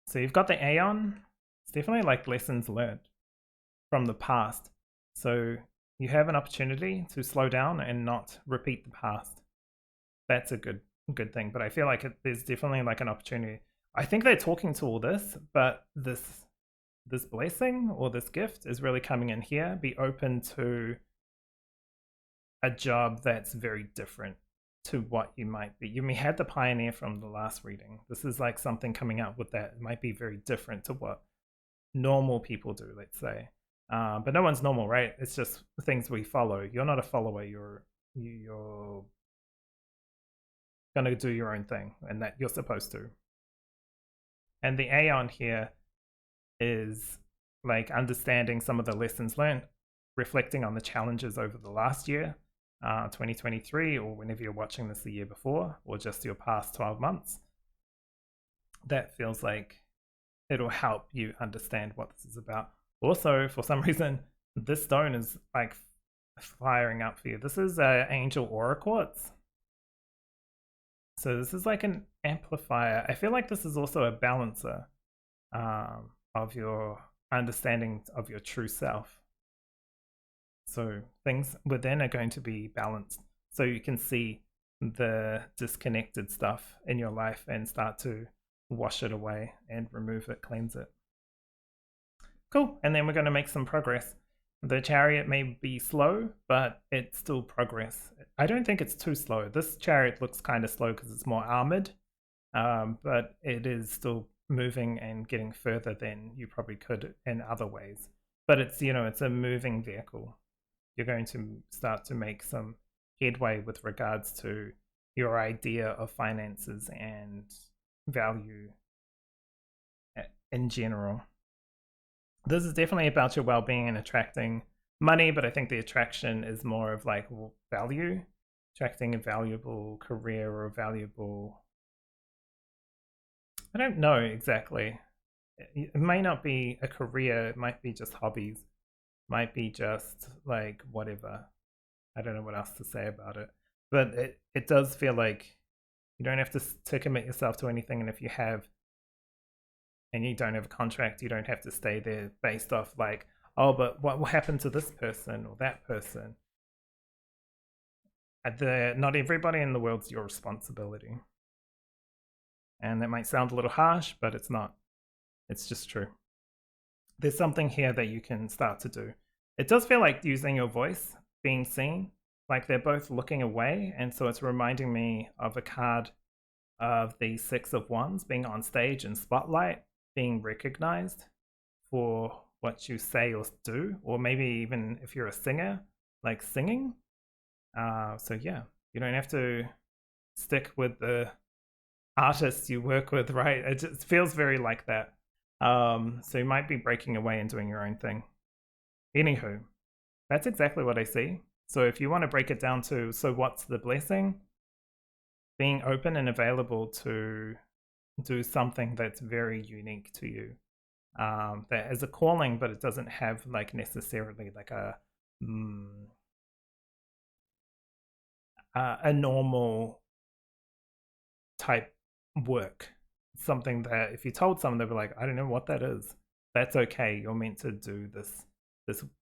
So you've got the Aeon. It's definitely like lessons learned from the past. So you have an opportunity to slow down and not repeat the past. That's a good thing. But I feel like there's definitely like an opportunity. I think they're talking to all this, but this blessing or this gift is really coming in here. Be open to a job that's very different to what you might be. You may have the pioneer from the last reading. This is like something coming out with that. It might be very different to what normal people do, let's say. But no one's normal, right? It's just things we follow. You're not a follower. You're going to do your own thing, and that you're supposed to. And the Aeon here is like understanding some of the lessons learned, reflecting on the challenges over the last year, 2023, or whenever you're watching this the year before, or just your past 12 months. That feels like it'll help you understand what this is about. Also, for some reason, this stone is like firing up for you. This is Angel Aura Quartz. So this is like an amplifier. I feel like this is also a balancer of your understanding of your true self. So things within are going to be balanced. So you can see the disconnected stuff in your life and start to wash it away and remove it, cleanse it. Cool. And then we're going to make some progress. The chariot may be slow, but it's still progress. I don't think it's too slow. This chariot looks kind of slow because it's more armored, but it is still moving and getting further than you probably could in other ways. But it's, you know, it's a moving vehicle. You're going to start to make some headway with regards to your idea of finances and value in general. This is definitely about your well-being and attracting money, but I think the attraction is more of like value, attracting a valuable career or a valuable, I don't know exactly. It may not be a career, it might be just hobbies, might be just like whatever. I don't know what else to say about it, but it does feel like you don't have to commit yourself to anything, and if you have and you don't have a contract, you don't have to stay there based off like, oh, but what will happen to this person or that person? Not everybody in the world's your responsibility. And that might sound a little harsh, but it's not. It's just true. There's something here that you can start to do. It does feel like using your voice, being seen, like they're both looking away. And so it's reminding me of a card of the Six of Wands being on stage in spotlight, being recognized for what you say or do, or maybe even if you're a singer, like singing. So yeah, you don't have to stick with the artists you work with, right? It just feels very like that. So you might be breaking away and doing your own thing. Anywho, that's exactly what I see. So if you want to break it down to, so what's the blessing? Being open and available to do something that's very unique to you, that is a calling, but it doesn't have like necessarily like a normal type work. Something that if you told someone, they'd be like, I don't know what that is. That's okay. You're meant to do this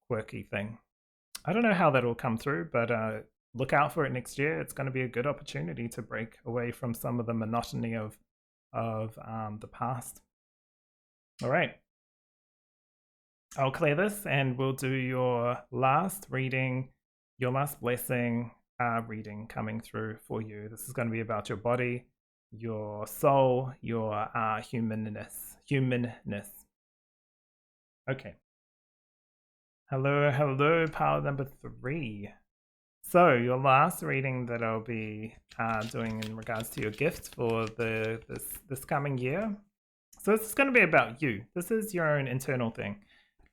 quirky thing. I don't know how that'll come through, but look out for it next year. It's going to be a good opportunity to break away from some of the monotony of the past. All right. I'll clear this and we'll do your last reading, your last blessing reading coming through for you. This is going to be about your body, your soul, your humanness. Okay. Hello, pile number 3. So your last reading that I'll be doing in regards to your gifts for this coming year. So this is going to be about you. This is your own internal thing.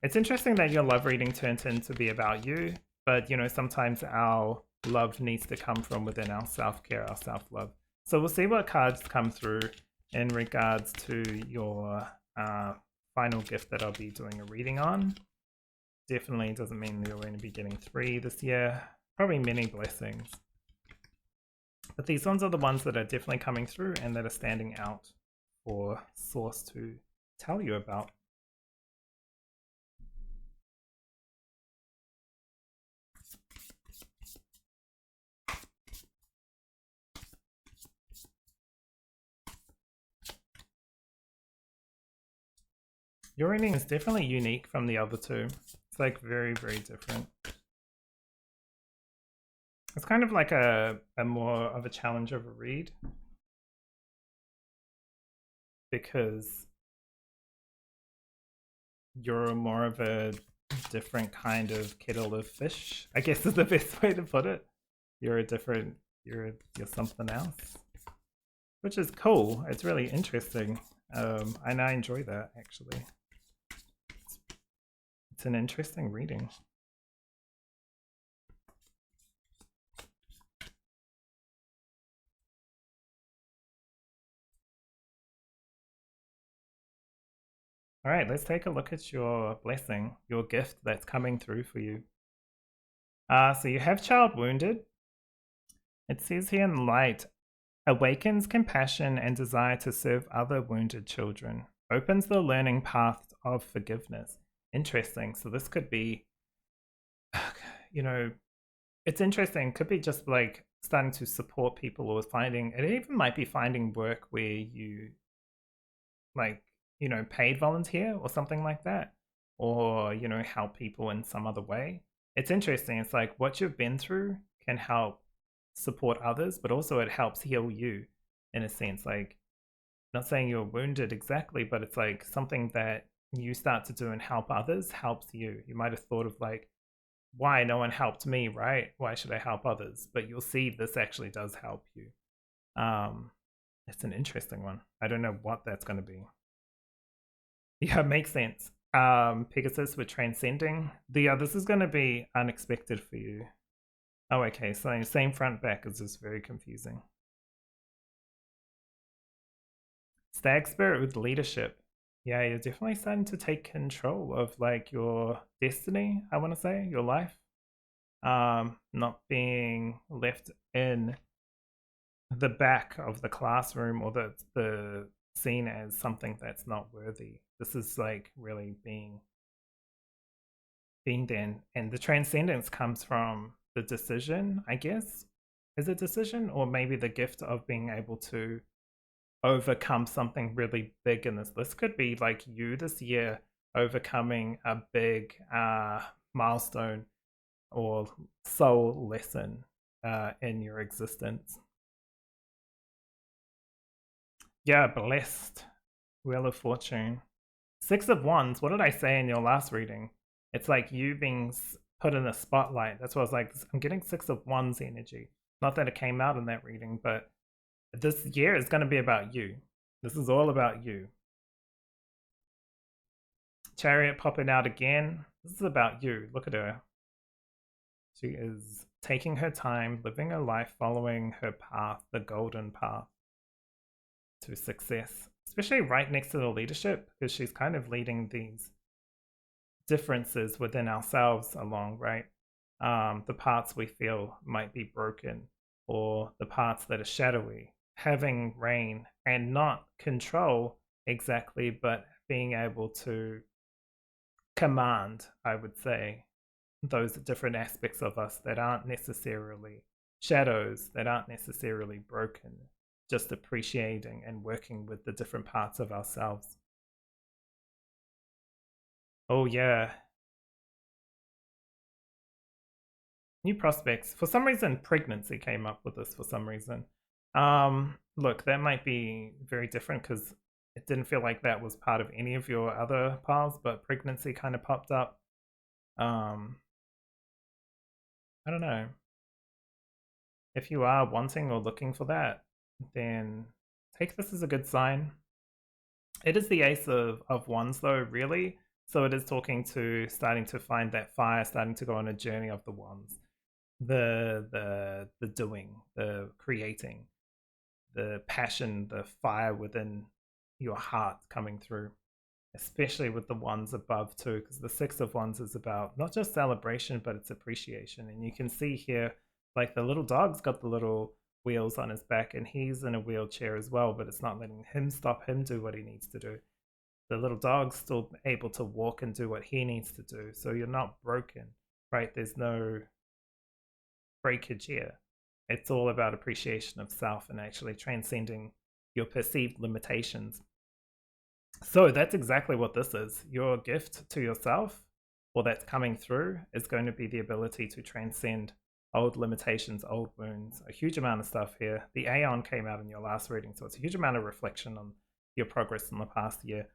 It's interesting that your love reading turned into be about you, but you know, sometimes our love needs to come from within our self-care, our self-love. So we'll see what cards come through in regards to your final gift that I'll be doing a reading on. Definitely doesn't mean you're going to be getting 3 this year. Probably many blessings. But these ones are the ones that are definitely coming through and that are standing out for Source to tell you about. Your reading is definitely unique from the other two. It's like very, very different. It's kind of like a more of a challenge of a read, because you're more of a different kind of kettle of fish, I guess is the best way to put it. You're something else, which is cool. It's really interesting, and I enjoy that actually. It's an interesting reading. All right, let's take a look at your blessing, your gift that's coming through for you. So you have child wounded. It says here in light, awakens compassion and desire to serve other wounded children. Opens the learning path of forgiveness. Interesting. So this could be, you know, it's interesting. Could be just like starting to support people or finding, it even might be finding work where you like, paid volunteer or something like that, or, help people in some other way. It's interesting. It's like what you've been through can help support others, but also it helps heal you in a sense. Like, not saying you're wounded exactly, but it's like something that you start to do and help others helps you. You might have thought of like, why no one helped me, right? Why should I help others? But you'll see this actually does help you. It's an interesting one. I don't know what that's going to be. Yeah, it makes sense. Pegasus with transcending. This is going to be unexpected for you. Oh, okay. So same front back is just very confusing. Stag spirit with leadership. Yeah, you're definitely starting to take control of like your destiny, I want to say, your life. Not being left in the back of the classroom or the seen as something that's not worthy. This is like really being there. And the transcendence comes from the decision, I guess. Is it decision or maybe the gift of being able to overcome something really big in this? This could be like you this year overcoming a big milestone or soul lesson in your existence. Yeah, blessed. Wheel of Fortune. Six of Wands. What did I say in your last reading? It's like you being put in a spotlight. That's what I was like. I'm getting Six of Wands energy. Not that it came out in that reading, but this year is going to be about you. This is all about you. Chariot popping out again. This is about you. Look at her. She is taking her time, living her life, following her path, the golden path to success, especially right next to the leadership, because she's kind of leading these differences within ourselves along, right? The parts we feel might be broken, or the parts that are shadowy, having reign and not control exactly, but being able to command, I would say, those different aspects of us that aren't necessarily shadows, that aren't necessarily broken, just appreciating and working with the different parts of ourselves. Oh, yeah. New prospects. For some reason, pregnancy came up with this for some reason. Look, that might be very different because it didn't feel like that was part of any of your other piles, but pregnancy kind of popped up. I don't know. If you are wanting or looking for that, then take this as a good sign. It is the Ace of Wands, though, really. So it is talking to starting to find that fire, starting to go on a journey of the wands, the doing, the creating, the passion, the fire within your heart coming through, especially with the ones above too, because the Six of Wands is about not just celebration, but it's appreciation. And you can see here, like the little dog's got the little wheels on his back and he's in a wheelchair as well, but it's not letting him stop him do what he needs to do. The little dog's still able to walk and do what he needs to do. So you're not broken, right? There's no breakage here. It's all about appreciation of self and actually transcending your perceived limitations. So that's exactly what this is. Your gift to yourself, or that's coming through, is going to be the ability to transcend old limitations, old wounds, a huge amount of stuff here. The Aeon came out in your last reading, so it's a huge amount of reflection on your progress in the past year.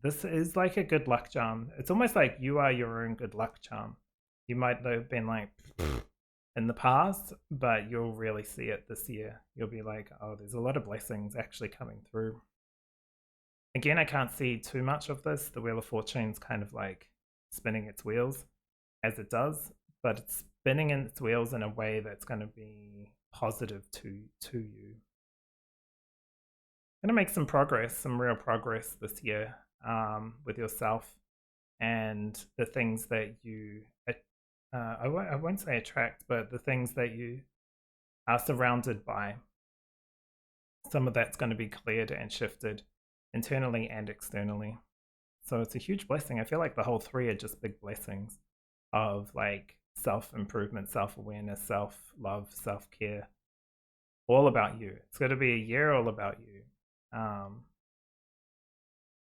This is like a good luck charm. It's almost like you are your own good luck charm. You might have been like in the past, but you'll really see it this year. You'll be like, oh, there's a lot of blessings actually coming through. Again, I can't see too much of this. The Wheel of Fortune's kind of like spinning its wheels as it does, but it's spinning its wheels in a way that's going to be positive to you. Going to make some progress, some real progress this year with yourself. and the things that you, I won't say attract, but the things that you are surrounded by. Some of that's going to be cleared and shifted internally and externally. So it's a huge blessing. I feel like the whole three are just big blessings of like self-improvement, self-awareness, self-love, self-care, all about you. It's going to be a year all about you.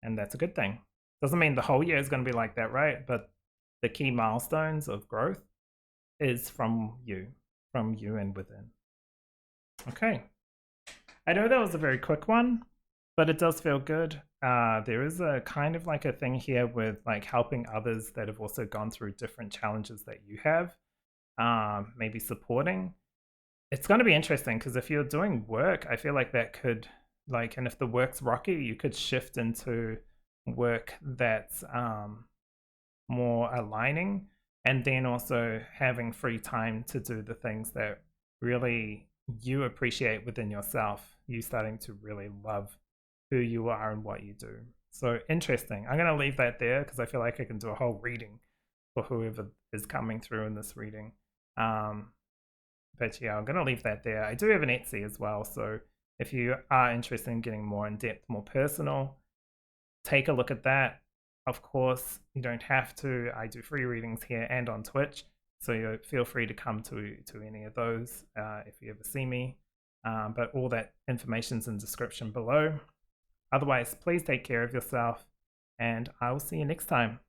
And that's a good thing. Doesn't mean the whole year is going to be like that, right? But the key milestones of growth is from you and within. Okay. I know that was a very quick one, but it does feel good. There is a kind of like a thing here with like helping others that have also gone through different challenges that you have, maybe supporting. It's going to be interesting because if you're doing work, I feel like that could like, and if the work's rocky, you could shift into work that's more aligning, and then also having free time to do the things that really you appreciate within yourself. You starting to really love who you are and what you do. So interesting. I'm going to leave that there because I feel like I can do a whole reading for whoever is coming through in this reading. But yeah, I'm going to leave that there. I do have an Etsy as well. So if you are interested in getting more in depth, more personal, take a look at that. Of course, you don't have to. I do free readings here and on Twitch. So you feel free to come to any of those if you ever see me. But all that information's in the description below. Otherwise, please take care of yourself, and I will see you next time.